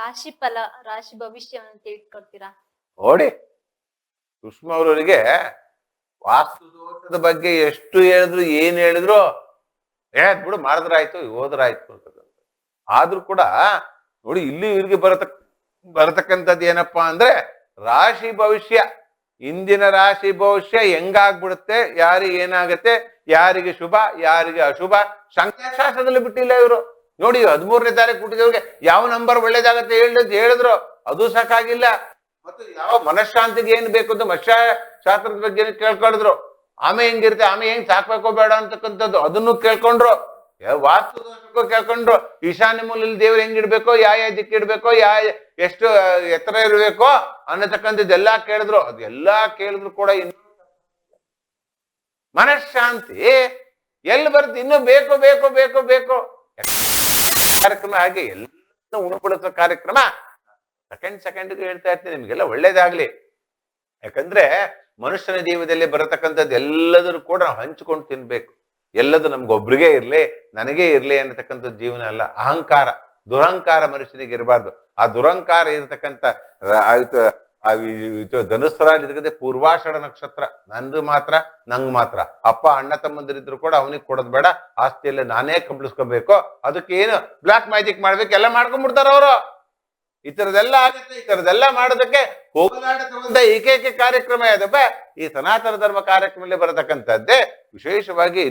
ರಾಶಿ ಫಲ, ರಾಶಿ ಭವಿಷ್ಯವನ್ನು ತಿಳ್ಕೊಡ್ತೀರಾ? ನೋಡಿ, ಸುಷ್ಮಾ ಅವರವರಿಗೆ ವಾಸ್ತು ದೋಷದ ಬಗ್ಗೆ ಎಷ್ಟು ಹೇಳಿದ್ರು ಏನ್ ಹೇಳಿದ್ರು ಬಿಡು ಮಾಡಿದ್ರಾಯ್ತು ಹೋದ್ರಾಯ್ತು ಅಂತಕ್ಕಂಥ. ಆದ್ರೂ ಕೂಡ ನೋಡಿ, ಇಲ್ಲಿ ಇವ್ರಿಗೆ ಬರತಕ್ಕಂಥದ್ದು ಏನಪ್ಪಾ ಅಂದ್ರೆ ರಾಶಿ ಭವಿಷ್ಯ, ಇಂದಿನ ರಾಶಿ ಭವಿಷ್ಯ ಹೆಂಗಾಗ್ಬಿಡುತ್ತೆ, ಯಾರಿಗೆ ಏನಾಗತ್ತೆ, ಯಾರಿಗೆ ಶುಭ ಯಾರಿಗೆ ಅಶುಭ, ಸಂಖ್ಯಾಶಾಸ್ತ್ರದಲ್ಲಿ ಬಿಟ್ಟಿಲ್ಲ ಇವರು. ನೋಡಿ, 13ನೇ ತಾರೀಕು ಹುಟ್ಟಿದವ್ರಿಗೆ ಯಾವ ನಂಬರ್ ಒಳ್ಳೇದಾಗತ್ತೆ ಹೇಳಿದ್ರು, ಅದು ಸಾಕಾಗಿಲ್ಲ. ಮತ್ತು ಯಾವ ಮನಃಶಾಂತಿಗೆ ಏನ್ ಬೇಕು ಅಂತ ಶಾಸ್ತ್ರದ ಬಗ್ಗೆ ಕೇಳ್ಕೊಂಡಿದ್ರು. ಆಮೆ ಹೆಂಗಿರುತ್ತೆ, ಆಮೆ ಹೆಂಗ್ ಸಾಕ್ಬೇಕೋ ಬೇಡ ಅಂತಕ್ಕಂಥದ್ದು ಅದನ್ನು ಕೇಳ್ಕೊಂಡ್ರು. ವಾಸ್ತು ದೋಷಕ್ಕೂ ಕೇಳ್ಕೊಂಡ್ರು. ಈಶಾನ್ಯ ಮೂಲಲ್ಲಿ ದೇವ್ರು ಹೆಂಗಿಡ್ಬೇಕೋ, ಯಾವ ದಿಕ್ಕಿಡ್ಬೇಕೋ, ಎಷ್ಟು ಎತ್ತರ ಇರ್ಬೇಕೋ ಅನ್ನತಕ್ಕಂಥದ್ದೆಲ್ಲಾ ಕೇಳಿದ್ರು. ಅದೆಲ್ಲಾ ಕೇಳಿದ್ರು ಕೂಡ ಇನ್ನು ಮನಃಶಾಂತಿ ಎಲ್ಲಿ ಬರುತ್ತೆ? ಇನ್ನು ಬೇಕು ಬೇಕು ಬೇಕು ಬೇಕು ಕಾರ್ಯಕ್ರಮ. ಹಾಗೆ ಎಲ್ಲ ಉಣಬಡಿಸೋ ಕಾರ್ಯಕ್ರಮ ಸೆಕೆಂಡ್ಗೆ ಹೇಳ್ತಾ ಇರ್ತೀನಿ, ನಿಮ್ಗೆಲ್ಲ ಒಳ್ಳೇದಾಗ್ಲಿ. ಯಾಕಂದ್ರೆ ಮನುಷ್ಯನ ಜೀವನದಲ್ಲಿ ಬರತಕ್ಕಂಥದ್ದು ಎಲ್ಲದರೂ ಕೂಡ ನಾವು ಹಂಚಿಕೊಂಡು ತಿನ್ಬೇಕು. ಎಲ್ಲದು ನಮ್ಗೊಬ್ರಿಗೆ ಇರ್ಲಿ, ನನಗೇ ಇರ್ಲಿ ಅನ್ನತಕ್ಕಂಥದ್ದು ಜೀವನ ಅಲ್ಲ. ಅಹಂಕಾರ, ದುರಹಂಕಾರ ಮನುಷ್ಯನಿಗೆ ಇರಬಾರ್ದು. ಆ ದುರಹಂಕಾರ ಇರತಕ್ಕಂಥ ಧನುಸ್ರಾಜ್ ಇರ್ತಕ್ಕಂಥ ಪೂರ್ವಾಷಾಢ ನಕ್ಷತ್ರ ನಂದು ಮಾತ್ರ, ನಂಗ್ ಮಾತ್ರ. ಅಪ್ಪ ಅಣ್ಣ ತಮ್ಮಂದಿರಿದ್ರು ಕೂಡ ಅವನಿಗೆ ಕೊಡೋದ್ ಬೇಡ, ಆಸ್ತಿಯಲ್ಲಿ ನಾನೇ ಕಂಪ್ಲಿಸ್ಕೋಬೇಕು. ಅದಕ್ಕೆ ಏನು ಬ್ಲಾಕ್ ಮ್ಯಾಜಿಕ್ ಮಾಡ್ಬೇಕು, ಎಲ್ಲ ಮಾಡ್ಕೊಂಡ್ಬಿಡ್ತಾರ ಅವರು. ಈ ತರದೆಲ್ಲ ಆಗುತ್ತೆ. ಈ ತರದೆಲ್ಲ ಮಾಡೋದಕ್ಕೆ ಹೋಗಲಾಡತಕ್ಕಂಥ ಏಕೈಕ ಕಾರ್ಯಕ್ರಮ ಯಾವ್ದಪ್ಪ? ಈ ಸನಾತನ ಧರ್ಮ ಕಾರ್ಯಕ್ರಮದಲ್ಲಿ ಬರತಕ್ಕಂಥದ್ದೇ. ವಿಶೇಷವಾಗಿ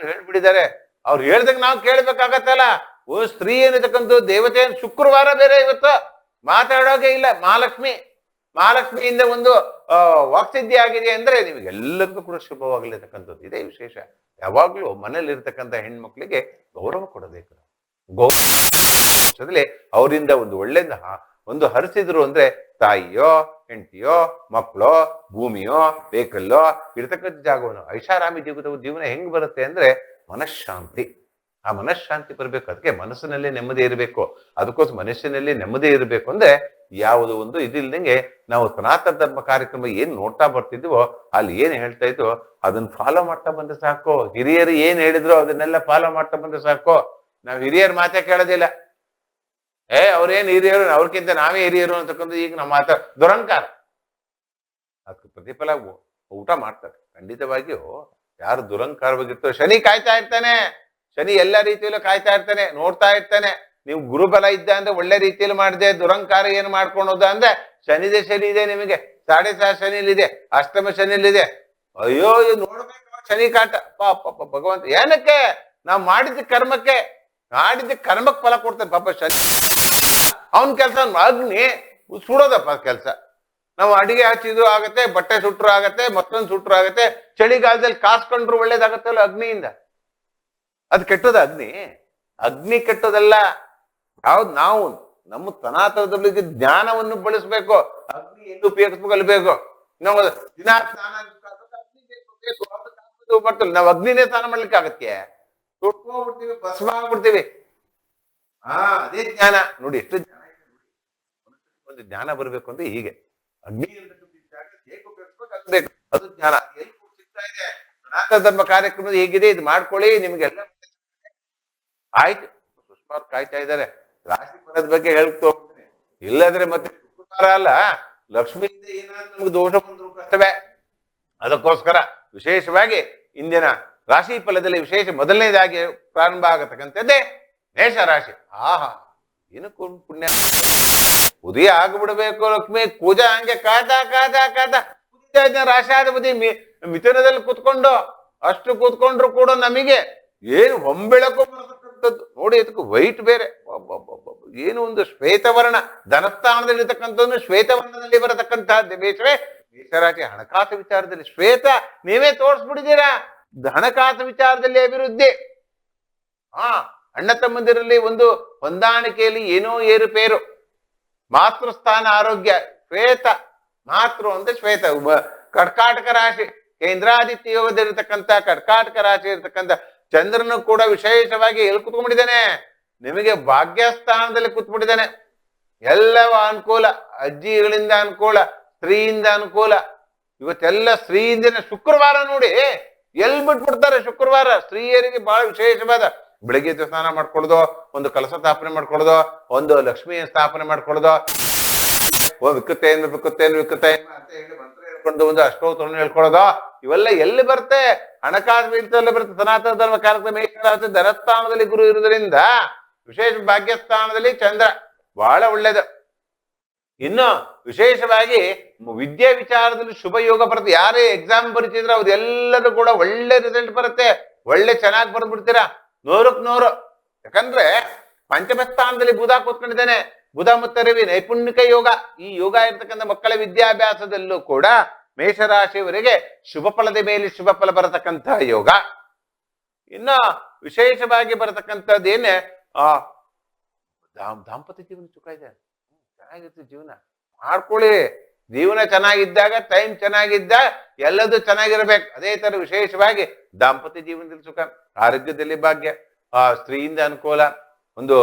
ಹೇಳ್ಬಿಟ್ಟಿದ್ದಾರೆ. ಅವ್ರು ಹೇಳ್ದಾಗ ನಾವು ಕೇಳ್ಬೇಕಾಗತ್ತಲ್ಲ. ಸ್ತ್ರೀ ಏನಿರ್ತಕ್ಕಂಥ ದೇವತೆ ಶುಕ್ರವಾರ ಬೇರೆ ಇವತ್ತು ಮಾತಾಡೋಕೆ ಇಲ್ಲ. ಮಹಾಲಕ್ಷ್ಮಿಯಿಂದ ಒಂದು ವಾಕ್ಸಿದ್ಧಿ ಆಗಿದೆ ಅಂದ್ರೆ ನಿಮಗೆಲ್ಲರಿಗೂ ಕೂಡ ಶುಭವಾಗಲಿರ್ತಕ್ಕಂಥದ್ದು. ಇದೇ ವಿಶೇಷ. ಯಾವಾಗ್ಲೂ ಮನೇಲಿ ಇರ್ತಕ್ಕಂಥ ಹೆಣ್ಮಕ್ಳಿಗೆ ಗೌರವ ಕೊಡಬೇಕು. ಗೌರವದಲ್ಲಿ ಅವರಿಂದ ಒಂದು ಒಳ್ಳೆಯಿಂದ ಒಂದು ಹರಿಸಿದ್ರು ಅಂದ್ರೆ ತಾಯಿಯೋ ಹೆಂಡತಿಯೋ ಮಕ್ಕಳೋ ಭೂಮಿಯೋ ಬೇಕಲ್ಲೋ ಇರ್ತಕ್ಕಂಥ ಜಾಗವನ್ನು ಐಷಾರಾಮಿ ಜೀವನ ಹೆಂಗ್ ಬರುತ್ತೆ ಅಂದ್ರೆ ಮನಃಶಾಂತಿ. ಆ ಮನಃಶಾಂತಿ ಬರ್ಬೇಕು. ಅದಕ್ಕೆ ಮನಸ್ಸಿನಲ್ಲಿ ನೆಮ್ಮದಿ ಇರಬೇಕು. ಅದಕ್ಕೋಸ್ಕರ ಮನಸ್ಸಿನಲ್ಲಿ ನೆಮ್ಮದಿ ಇರಬೇಕು ಅಂದ್ರೆ ಯಾವುದು ಒಂದು ಇದಿಲ್ದಂಗೆ ನಾವು ಸನಾತನ ಧರ್ಮ ಕಾರ್ಯಕ್ರಮ ಏನ್ ನೋಡ್ತಾ ಬರ್ತಿದ್ವೋ ಅಲ್ಲಿ ಏನ್ ಹೇಳ್ತಾ ಇದ್ವೋ ಅದನ್ನ ಫಾಲೋ ಮಾಡ್ತಾ ಬಂದ್ರೆ ಸಾಕು. ಹಿರಿಯರು ಏನ್ ಹೇಳಿದ್ರು ಅದನ್ನೆಲ್ಲ ಫಾಲೋ ಮಾಡ್ತಾ ಬಂದ್ರೆ ಸಾಕು. ನಾವ್ ಹಿರಿಯರ ಮಾತೇ ಕೇಳೋದಿಲ್ಲ. ಅವ್ರೇನ್ ಹಿರಿಯರು, ಅವ್ರಕ್ಕಿಂತ ನಾವೇ ಹಿರಿಯರು ಅಂತಕ್ಕಂಥ ಈಗ ನಮ್ಮ ಮಾತ ದುರಂಕಾರ. ಅದಕ್ಕೆ ಪ್ರತಿಫಲ ಊಟ ಮಾಡ್ತಾರೆ. ಖಂಡಿತವಾಗಿಯೂ ಯಾರು ದುರಂಕಾರವಾಗಿರ್ತೋ ಶನಿ ಕಾಯ್ತಾ ಇರ್ತಾನೆ. ಶನಿ ಎಲ್ಲ ರೀತಿಯಲ್ಲೂ ಕಾಯ್ತಾ ಇರ್ತಾನೆ, ನೋಡ್ತಾ ಇರ್ತಾನೆ. ನೀವು ಗುರುಬಲ ಇದ್ದ ಅಂದ್ರೆ ಒಳ್ಳೆ ರೀತಿಯಲ್ಲಿ ಮಾಡಿದೆ, ದುರಂಕಾರ ಏನು ಮಾಡ್ಕೊಂಡು ಹೋದ ಅಂದ್ರೆ ಶನಿ ಇದೆ ನಿಮಗೆ. 6.5 ಶನಿಲಿದೆ, ಅಷ್ಟಮ ಶನಿಲಿದೆ. ಅಯ್ಯೋ ನೋಡ್ಬೇಕು ಶನಿ ಕಾಟ. ಪಾಪ ಭಗವಂತ ಏನಕ್ಕೆ? ನಾವು ಮಾಡಿದ ಕರ್ಮಕ್ಕೆ ಫಲ ಕೊಡ್ತಾನೆ ಪಾಪ ಶನಿ. ಅವನ್ ಕೆಲಸ ಅಗ್ನಿ ಸುಡೋದಪ್ಪ ಕೆಲಸ. ನಾವು ಅಡಿಗೆ ಹಚ್ಚಿದ್ರು ಆಗತ್ತೆ, ಬಟ್ಟೆ ಸುಟ್ರು ಆಗತ್ತೆ, ಮತ್ತೊಂದು ಸುಟ್ರು ಆಗತ್ತೆ. ಚಳಿಗಾಲದಲ್ಲಿ ಕಾಸ್ಕೊಂಡ್ರು ಒಳ್ಳೇದಾಗತ್ತಲ್ಲ ಅಗ್ನಿಯಿಂದ. ಅದು ಕೆಟ್ಟದ ಅಗ್ನಿ ಕೆಟ್ಟದಲ್ಲ. ಯಾವ್ದು ನಾವು ನಮ್ಮ ಸನಾತನದಲ್ಲಿ ಜ್ಞಾನವನ್ನು ಬಳಸ್ಬೇಕು. ಅಗ್ನಿ ಎಂದು ಉಪಯೋಗಿಸ್ಬೇಕು, ಕಲಿಬೇಕು. ನಾವು ದಿನ ಬರ್ತಲ್ಲ, ನಾವು ಅಗ್ನಿನೇ ಸ್ನಾನ ಮಾಡ್ಲಿಕ್ಕೆ ಆಗತ್ತೆ. ಸುಟ್ಕೊಂಡ್ಬಿಡ್ತೀವಿ, ಭಸ್ಮ ಆಗ್ಬಿಡ್ತೀವಿ. ಅದೇ ಜ್ಞಾನ. ನೋಡಿ ಎಷ್ಟು ಜ್ಞಾನ. ಒಂದು ಜ್ಞಾನ ಬರ್ಬೇಕು ಅಂದ್ರೆ ಹೀಗೆ ಅಗ್ನಿ ಅದು ಜ್ಞಾನ. ಎಲ್ಲಿ ಸಿಗ್ತಾ ಇದೆ? ಸನಾತನ ಧರ್ಮ ಕಾರ್ಯಕ್ರಮದ ಹೇಗಿದೆ ಇದು ಮಾಡ್ಕೊಳ್ಳಿ, ನಿಮ್ಗೆಲ್ಲ ಆಯ್ತು. ಸುಷ್ಮಾ ಕಾಯ್ತಾ ಇದ್ದಾರೆ. ರಾಶಿ ಫಲದ ಬಗ್ಗೆ ಹೇಳ್ತಾ ಹೋಗ್ತೀನಿ. ಇಲ್ಲದ್ರೆ ಮತ್ತೆ ಶುಕ್ರವಾರ ಅಲ್ಲ, ಲಕ್ಷ್ಮಿಯಿಂದ ಏನಾದ್ರು ನಮ್ಗೆ ದೋಷ ಬಂದ್ರು ಕಷ್ಟವೇ. ಅದಕ್ಕೋಸ್ಕರ ವಿಶೇಷವಾಗಿ ಇಂದಿನ ರಾಶಿ ಫಲದಲ್ಲಿ ವಿಶೇಷ ಮೊದಲನೇದಾಗಿ ಪ್ರಾರಂಭ ಆಗತಕ್ಕಂಥದ್ದೇ ಮೇಷ ರಾಶಿ. ಏನು ಪುಣ್ಯ. ಉದಯ ಆಗ್ಬಿಡ್ಬೇಕು ಲಕ್ಷ್ಮಿ ಪೂಜಾ ಹಂಗೆ ಕಾದ ರಾಶಾಧಿಪತಿ ಮಿಥುನದಲ್ಲಿ ಕೂತ್ಕೊಂಡು ಅಷ್ಟು ಕೂತ್ಕೊಂಡ್ರು ಕೂಡ ನಮಗೆ ಏನು ಹೊಂಬೆಳಕು ಬರತಕ್ಕಂಥದ್ದು. ನೋಡಿ, ಅದಕ್ಕೆ ವೈಟ್ ಬೇರೆ. ಏನು ಒಂದು ಶ್ವೇತವರ್ಣ, ಧನಸ್ಥಾನದಲ್ಲಿರ್ತಕ್ಕಂಥದ್ದು ಶ್ವೇತವರ್ಣದಲ್ಲಿ ಬರತಕ್ಕಂತಹದ್ದು ಮೇಷವೇ. ಮೇಷರಾಶಿ ಹಣಕಾಸು ವಿಚಾರದಲ್ಲಿ ಶ್ವೇತ ನೀವೇ ತೋರಿಸ್ಬಿಟ್ಟಿದ್ದೀರಾ. ಹಣಕಾಸು ವಿಚಾರದಲ್ಲಿ ಅಭಿವೃದ್ಧಿ. ಅಣ್ಣ ತಮ್ಮಂದಿರಲ್ಲಿ ಒಂದು ಹೊಂದಾಣಿಕೆಯಲ್ಲಿ ಏನೋ ಏರುಪೇರು. ಮಾತೃಸ್ಥಾನ ಆರೋಗ್ಯ ಶ್ವೇತ. ಮಾತೃ ಅಂದ್ರೆ ಶ್ವೇತ. ಕರ್ಕಾಟಕ ರಾಶಿ, ಕೇಂದ್ರಾದಿತ್ಯ ಯೋಗದಲ್ಲಿರ್ತಕ್ಕಂಥ ಕರ್ಕಾಟಕ ರಾಶಿ ಇರ್ತಕ್ಕಂಥ ಚಂದ್ರನು ಕೂಡ ವಿಶೇಷವಾಗಿ ಎಲ್ಲಿ ಕೂತ್ಕೊಂಡಿದ್ದಾನೆ? ನಿಮಗೆ ಭಾಗ್ಯಸ್ಥಾನದಲ್ಲಿ ಕೂತ್ಬಿಟ್ಟಿದ್ದಾನೆ. ಎಲ್ಲವ ಅನುಕೂಲ. ಅಜ್ಜಿಗಳಿಂದ ಅನುಕೂಲ, ಸ್ತ್ರೀಯಿಂದ ಅನುಕೂಲ. ಇವತ್ತೆಲ್ಲ ಸ್ತ್ರೀಯಿಂದ. ಶುಕ್ರವಾರ ನೋಡಿ ಎಲ್ಲಿ ಬಿಟ್ಬಿಡ್ತಾರೆ. ಶುಕ್ರವಾರ ಸ್ತ್ರೀಯರಿಗೆ ಬಹಳ ವಿಶೇಷವಾದ ಬೆಳಿಗ್ಗೆ ಎದ್ದು ಸ್ನಾನ ಮಾಡ್ಕೊಳ್ಳೋದು, ಒಂದು ಕಲಶ ಸ್ಥಾಪನೆ ಮಾಡ್ಕೊಳ್ಳೋದು, ಒಂದು ಲಕ್ಷ್ಮಿ ಸ್ಥಾಪನೆ ಮಾಡ್ಕೊಳ್ಳೋದು, ವಿಕೃತೆಯನ್ನು ವಿಕೃತೆಯನ್ನು ವಿಕೃತೆಯನ್ನು ಅಂತ ಹೇಳಿ ಮಂತ್ರ ಹೇಳ್ಕೊಂಡು ಒಂದು ಅಷ್ಟೋತ್ತರವನ್ನು ಹೇಳ್ಕೊಳ್ಳೋದು, ಇವೆಲ್ಲ ಎಲ್ಲಿ ಬರುತ್ತೆ? ಹಣಕಾಸು ಬೀಳ್ತಲ್ಲಿ ಬರುತ್ತೆ. ಸನಾತನ ಧರ್ಮ ಕಾರ್ಯಕ್ರಮ ಧನಸ್ಥಾನದಲ್ಲಿ ಗುರು ಇರುವುದರಿಂದ ವಿಶೇಷ ಭಾಗ್ಯಸ್ಥಾನದಲ್ಲಿ ಚಂದ್ರ ಬಹಳ ಒಳ್ಳೇದು. ಇನ್ನು ವಿಶೇಷವಾಗಿ ವಿದ್ಯೆ ವಿಚಾರದಲ್ಲಿ ಶುಭ ಯೋಗ ಬರುತ್ತೆ. ಯಾರೇ ಎಕ್ಸಾಮ್ ಬರೀತಿದ್ರೆ ಅವ್ರೆಲ್ಲರೂ ಕೂಡ ಒಳ್ಳೆ ರಿಸಲ್ಟ್ ಬರುತ್ತೆ, ಒಳ್ಳೆ ಚೆನ್ನಾಗಿ ಬರ್ದ್ಬಿಡ್ತೀರಾ 100ಕ್ಕೆ 100. ಯಾಕಂದ್ರೆ ಪಂಚಮ ಸ್ಥಾನದಲ್ಲಿ ಬುಧ ಕೂತ್ಕೊಂಡಿದ್ದಾನೆ. ಬುಧ ಮತ್ತು ರವಿ ನೈಪುಣ್ಯಿಕ ಯೋಗ. ಈ ಯೋಗ ಇರ್ತಕ್ಕಂಥ ಮಕ್ಕಳ ವಿದ್ಯಾಭ್ಯಾಸದಲ್ಲೂ ಕೂಡ ಮೇಷರಾಶಿಯವರಿಗೆ ಶುಭ ಫಲದ ಮೇಲೆ ಶುಭ ಫಲ ಬರತಕ್ಕಂಥ ಯೋಗ. ಇನ್ನು ವಿಶೇಷವಾಗಿ ಬರತಕ್ಕಂಥದ್ದೇನೆ ದಾಂಪತ್ಯ ಜೀವನ ಸುಖ ಇದೆ, ಚೆನ್ನಾಗಿರುತ್ತೆ ಜೀವನ ಮಾಡ್ಕೊಳ್ಳಿ. ಜೀವನ ಚೆನ್ನಾಗಿದ್ದಾಗ, ಟೈಮ್ ಚೆನ್ನಾಗಿದ್ದಾಗ ಎಲ್ಲದೂ ಚೆನ್ನಾಗಿರ್ಬೇಕು. ಅದೇ ತರ ವಿಶೇಷವಾಗಿ ದಾಂಪತ್ಯ ಜೀವನದಲ್ಲಿ ಸುಖ, ಆರೋಗ್ಯದಲ್ಲಿ ಭಾಗ್ಯ, ಸ್ತ್ರೀಯಿಂದ ಅನುಕೂಲ, ಒಂದು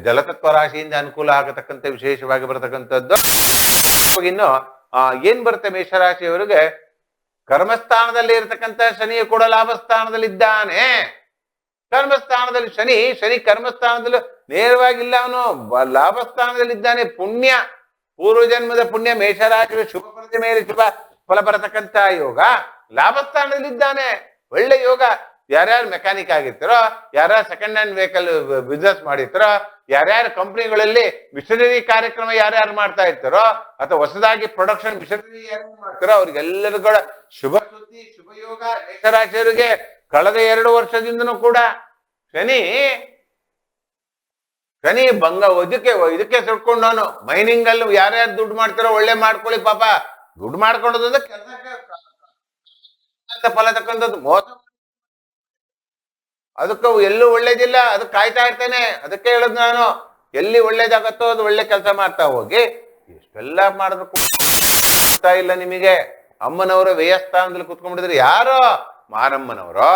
ಜಲತತ್ವ ರಾಶಿಯಿಂದ ಅನುಕೂಲ ಆಗತಕ್ಕಂಥ ವಿಶೇಷವಾಗಿ ಬರತಕ್ಕಂಥದ್ದು. ಇನ್ನು ಏನ್ ಬರುತ್ತೆ ಮೇಷರಾಶಿಯವರಿಗೆ? ಕರ್ಮಸ್ಥಾನದಲ್ಲಿ ಇರತಕ್ಕಂಥ ಶನಿಯು ಕೂಡ ಲಾಭ ಸ್ಥಾನದಲ್ಲಿದ್ದಾನೆ. ಕರ್ಮಸ್ಥಾನದಲ್ಲಿ ಶನಿ ಕರ್ಮಸ್ಥಾನದಲ್ಲಿ ನೇರವಾಗಿಲ್ಲ, ಅವನು ಲಾಭ ಸ್ಥಾನದಲ್ಲಿದ್ದಾನೆ. ಪುಣ್ಯ, ಪೂರ್ವ ಜನ್ಮದ ಪುಣ್ಯ ಮೇಷರಾಶಿ ಶುಭ ಫಲದ ಮೇಲೆ ಶುಭ ಫಲ ಬರತಕ್ಕಂಥ ಯೋಗ ಲಾಭ ಸ್ಥಾನದಲ್ಲಿದ್ದಾನೆ. ಒಳ್ಳೆ ಯೋಗ. ಯಾರ್ಯಾರು ಮೆಕ್ಯಾನಿಕ್ ಆಗಿರ್ತಾರೋ, ಯಾರ್ಯಾರು ಸೆಕೆಂಡ್ ಹ್ಯಾಂಡ್ ವೆಹಿಕಲ್ ಬಿಸ್ನೆಸ್ ಮಾಡಿರ್ತಾರೋ, ಯಾರ್ಯಾರು ಕಂಪ್ನಿಗಳಲ್ಲಿ ಮಿಷನರಿ ಕಾರ್ಯಕ್ರಮ ಯಾರ್ಯಾರು ಮಾಡ್ತಾ ಇರ್ತಾರೋ, ಅಥವಾ ಹೊಸದಾಗಿ ಪ್ರೊಡಕ್ಷನ್ ಮಿಷನರಿ ಯಾರ್ಯಾರು ಮಾಡ್ತಾರೋ ಅವ್ರಿಗೆಲ್ಲರೂ ಕೂಡ ಶುಭ ಸುದ್ದಿ, ಶುಭ ಯೋಗ. ಮೇಷರಾಶಿಯವರಿಗೆ ಕಳೆದ 2 ವರ್ಷದಿಂದನೂ ಕೂಡ ಶನಿ ಇದಕ್ಕೆ ಸುಟ್ಕೊಂಡು ಅವನು ಮೈನಿಂಗ್ ಅಲ್ಲಿ ಯಾರ್ಯಾರು ದುಡ್ಡು ಮಾಡ್ತಾರೋ ಒಳ್ಳೆ ಮಾಡ್ಕೊಳ್ಳಿ ಪಾಪ. ದುಡ್ಡು ಮಾಡ್ಕೊಳ್ಳೋದಂದ್ರೆ ಕೆಲಸಕ್ಕೆ ಫಲ ತಕ್ಕಂಥದ್ದು. ಮೋಸ ಅದಕ್ಕೆ ಎಲ್ಲೂ ಒಳ್ಳೇದಿಲ್ಲ, ಅದಕ್ಕೆ ಕಾಯ್ತಾ ಇರ್ತೇನೆ. ಅದಕ್ಕೆ ಹೇಳದ್ ನಾನು, ಎಲ್ಲಿ ಒಳ್ಳೇದಾಗತ್ತೋ ಅದು ಒಳ್ಳೆ ಕೆಲಸ ಮಾಡ್ತಾ ಹೋಗಿ. ಎಷ್ಟೆಲ್ಲ ಮಾಡಿದ್ರು ಇಲ್ಲ ನಿಮಗೆ. ಅಮ್ಮನವರ ವ್ಯಯಸ್ಥಾನದಲ್ಲಿ ಕುತ್ಕೊಂಡ್ಬಿಟ್ಟಿದ್ರೆ ಯಾರೋ ಮಾರಮ್ಮನವರೋ,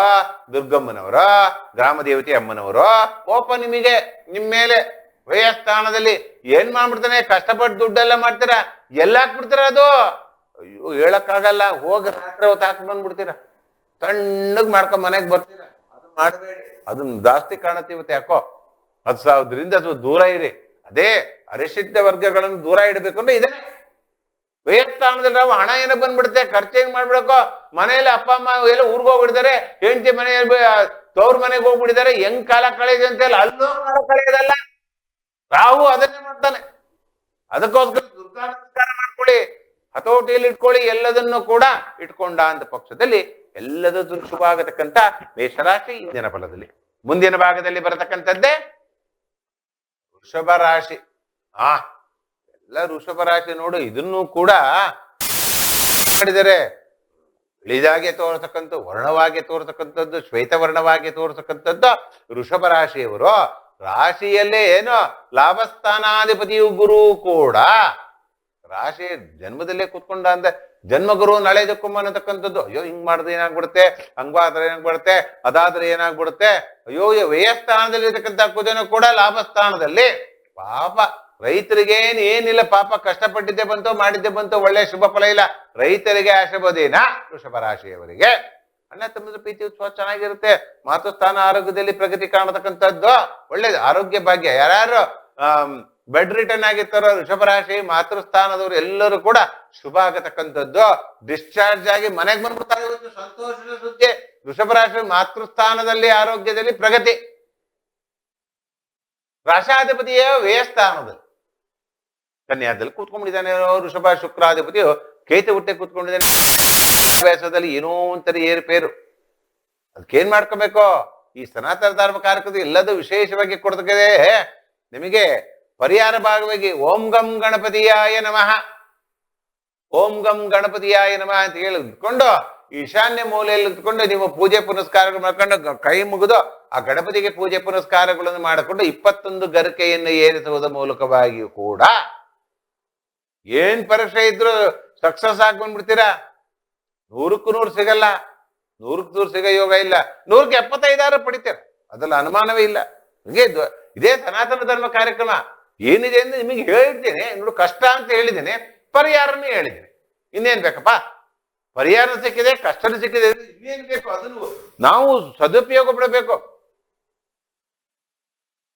ದುರ್ಗಮ್ಮನವರೋ, ಗ್ರಾಮ ದೇವತೆ ಅಮ್ಮನವರೋ ಕೋಪ ನಿಮಗೆ, ನಿಮ್ಮ ಮೇಲೆ ವ್ಯಯಸ್ಥಾನದಲ್ಲಿ ಏನ್ ಮಾಡ್ಬಿಡ್ತಾನೆ? ಕಷ್ಟಪಟ್ಟು ದುಡ್ಡೆಲ್ಲ ಮಾಡ್ತೀರಾ, ಎಲ್ಲ ಹಾಕ್ಬಿಡ್ತೀರ ಅದು. ಅಯ್ಯೋ ಹೇಳಕ್ಕಾಗಲ್ಲ. ಹೋಗಿ ರಾತ್ರಿ ಹೊತ್ತು ಹಾಕಿ ಬಂದ್ಬಿಡ್ತೀರ, ತಣ್ಣಗ್ ಮಾಡ್ಕೊಂಡ್ ಮನೆಗೆ ಬರ್ತೀರ. ಅದು ಮಾಡಬೇಡಿ, ಅದನ್ನ ಜಾಸ್ತಿ ಕಾಣುತ್ತೆ. ಯಾಕೋ ಅದರಿಂದ ದೂರ ಇರಿ. ಅದೇ ಅರಿಷಿದ್ಧ ವರ್ಗಗಳನ್ನು ದೂರ ಇಡಬೇಕು ಅಂದ್ರೆ ಇದೆ. ವ್ಯಯಸ್ಥಾನದಲ್ಲಿ ನಾವು ಹಣ ಏನೋ ಬಂದ್ಬಿಡುತ್ತೆ, ಖರ್ಚು ಹೆಂಗ್ ಮಾಡ್ಬಿಡಕೋ. ಮನೆಯಲ್ಲಿ ಅಪ್ಪ ಅಮ್ಮ ಎಲ್ಲ ಊರ್ಗ್ ಹೋಗ್ಬಿಡ್ತಾರೆ, ಹೆಂಡತಿ ಮನೆಯಲ್ಲಿ ತವ್ರ ಮನೆಗೆ ಹೋಗ್ಬಿಟ್ಟಿದ್ದಾರೆ. ಹೆಂಗ್ ಕಾಲ ಕಳೆಯೋದು ಅಂತ ಹೇಳಿ ಅಲ್ಲೂ ಕಾಲ ಕಳೆಯೋದಲ್ಲ, ರಾಹು ಅದನ್ನೇ ಮಾಡ್ತಾನೆ. ಅದಕ್ಕೋಸ್ಕರ ದುರ್ಗಾ ನಮಸ್ಕಾರ ಮಾಡ್ಕೊಳ್ಳಿ, ಹತೋಟಿಯಲ್ಲಿ ಇಟ್ಕೊಳ್ಳಿ. ಎಲ್ಲದನ್ನು ಕೂಡ ಇಟ್ಕೊಂಡ ಅಂತ ಪಕ್ಷದಲ್ಲಿ ಎಲ್ಲದೂ ಶುಭ ಆಗತಕ್ಕಂಥ ಮೇಷರಾಶಿ ಇಂದಿನ ಫಲದಲ್ಲಿ. ಮುಂದಿನ ಭಾಗದಲ್ಲಿ ಬರತಕ್ಕಂಥದ್ದೇ ವೃಷಭ ರಾಶಿ. ಎಲ್ಲ ವೃಷಭ ರಾಶಿ ನೋಡು. ಇದನ್ನು ಕೂಡ ಮಾಡಿದರೆ ಇಳಿದಾಗೆ ತೋರ್ತಕ್ಕಂಥ, ವರ್ಣವಾಗಿ ತೋರ್ತಕ್ಕಂಥದ್ದು, ಶ್ವೇತವರ್ಣವಾಗಿ ತೋರ್ತಕ್ಕಂಥದ್ದು ವೃಷಭ ರಾಶಿಯವರು. ರಾಶಿಯಲ್ಲೇ ಏನು ಲಾಭಸ್ಥಾನಾಧಿಪತಿಯು ಗುರು ಕೂಡ ರಾಶಿ ಜನ್ಮದಲ್ಲೇ ಕೂತ್ಕೊಂಡ ಅಂದ್ರೆ ಜನ್ಮಗುರು ನಳೆದಕ್ಕುಮ್ಮ ಅನ್ನತಕ್ಕಂಥದ್ದು. ಅಯ್ಯೋ ಹಿಂಗ್ ಮಾಡಿದ್ರೆ ಏನಾಗ್ಬಿಡುತ್ತೆ, ಹಂಗಾದ್ರೆ ಏನಾಗ್ಬಿಡುತ್ತೆ, ಅದಾದ್ರೆ ಏನಾಗ್ಬಿಡುತ್ತೆ. ಅಯ್ಯೋ ವ್ಯಯಸ್ಥಾನದಲ್ಲಿ ಇರ್ತಕ್ಕಂಥ ಕುಜನು ಕೂಡ ಲಾಭಸ್ಥಾನದಲ್ಲಿ. ಪಾಪ ರೈತರಿಗೇನ್ ಏನಿಲ್ಲ, ಪಾಪ ಕಷ್ಟಪಟ್ಟಿದ್ದೆ ಬಂತು, ಮಾಡಿದ್ದೆ ಬಂತು, ಒಳ್ಳೆ ಶುಭ ಫಲ ಇಲ್ಲ. ರೈತರಿಗೆ ಆಶೀರ್ವಾದೇನ ವೃಷಭ ರಾಶಿಯವರಿಗೆ. ಅಣ್ಣ ತಮ್ಮದ ಪ್ರೀತಿ ಉತ್ಸವ ಚೆನ್ನಾಗಿರುತ್ತೆ. ಮಾತೃಸ್ಥಾನ ಆರೋಗ್ಯದಲ್ಲಿ ಪ್ರಗತಿ ಕಾಣತಕ್ಕಂಥದ್ದು ಒಳ್ಳೇದು. ಆರೋಗ್ಯ ಭಾಗ್ಯ. ಯಾರ್ಯಾರು ಬೆಡ್ ರಿಟರ್ನ್ ಆಗಿರ್ತಾರೋ ವೃಷಭ ರಾಶಿ ಮಾತೃಸ್ಥಾನದವರು ಎಲ್ಲರೂ ಕೂಡ ಶುಭ ಆಗತಕ್ಕಂಥದ್ದು. ಡಿಸ್ಚಾರ್ಜ್ ಆಗಿ ಮನೆಗೆ ಬಂದ್ಬಿಡ್ತಾರೆ, ಸಂತೋಷದ ಸುದ್ದಿ. ವೃಷಭ ರಾಶಿ ಮಾತೃಸ್ಥಾನದಲ್ಲಿ ಆರೋಗ್ಯದಲ್ಲಿ ಪ್ರಗತಿ. ರಾಶಾಧಿಪತಿಯ ವ್ಯಯಸ್ಥಾನದಲ್ಲಿ ಕನ್ಯಾದಲ್ಲಿ ಕೂತ್ಕೊಂಡಿದ್ದಾನೆ ವೃಷಭ. ಶುಕ್ರಾಧಿಪತಿಯು ಕೇತು ಹುಟ್ಟೆ ಕೂತ್ಕೊಂಡಿದ್ದಾನೆ. ಅಭ್ಯಾಸದಲ್ಲಿ ಏನೋ ಒಂಥರ ಏರುಪೇರು. ಅದಕ್ಕೇನ್ ಮಾಡ್ಕೋಬೇಕು? ಈ ಸನಾತನ ಧರ್ಮ ಕಾರ್ಯಕ್ರಮ ಎಲ್ಲದೂ ವಿಶೇಷವಾಗಿ ಕೊಡ್ತಕ್ಕಂತೆ ನಿಮಗೆ ಪರಿಹಾರ ಭಾಗವಾಗಿ ಓಂ ಗಂ ಗಣಪತಿಯಾಯ ನಮಃ, ಓಂ ಗಂ ಗಣಪತಿಯಾಯ ನಮಃ ಅಂತ ಹೇಳಿಕೊಂಡು ಈಶಾನ್ಯ ಮೂಲೆಯಲ್ಲಿ ಇಟ್ಕೊಂಡು ನೀವು ಪೂಜೆ ಪುನಸ್ಕಾರಗಳು ಮಾಡ್ಕೊಂಡು ಕೈ ಮುಗಿದು ಆ ಗಣಪತಿಗೆ ಪೂಜೆ ಪುನಸ್ಕಾರಗಳನ್ನು ಮಾಡಿಕೊಂಡು 21 ಗರಿಕೆಯನ್ನು ಏರಿಸುವುದರ ಮೂಲಕವಾಗಿಯೂ ಕೂಡ ಏನ್ ಪರೀಕ್ಷೆ ಇದ್ರು ಸಕ್ಸಸ್ ಆಗಿ ಬಂದ್ಬಿಡ್ತೀರಾ. 100ಕ್ಕೆ 100 ಸಿಗಲ್ಲ, 100ಕ್ಕೆ 100 ಸಿಗೋ ಯೋಗ ಇಲ್ಲ. 100ಕ್ಕೆ 75 ಪಡಿತೀರ, ಅದ್ರಲ್ಲಿ ಅನುಮಾನವೇ ಇಲ್ಲ. ಹೀಗೆ ಇದೇ ಸನಾತನ ಧರ್ಮ ಕಾರ್ಯಕ್ರಮ ಏನಿದೆ ಅಂದ್ರೆ ನಿಮಗೆ ಹೇಳಿದ್ದೇನೆ. ನೋಡು, ಕಷ್ಟ ಅಂತ ಹೇಳಿದ್ದೇನೆ, ಪರಿಹಾರನೂ ಹೇಳಿದ್ದೇನೆ. ಇನ್ನೇನ್ ಬೇಕಪ್ಪ? ಪರಿಹಾರ ಸಿಕ್ಕಿದೆ, ಕಷ್ಟ ಸಿಕ್ಕಿದೆ, ಇನ್ನೇನ್ ಬೇಕು? ಅದನ್ನು ನಾವು ಸದುಪಯೋಗ ಪಡಬೇಕು.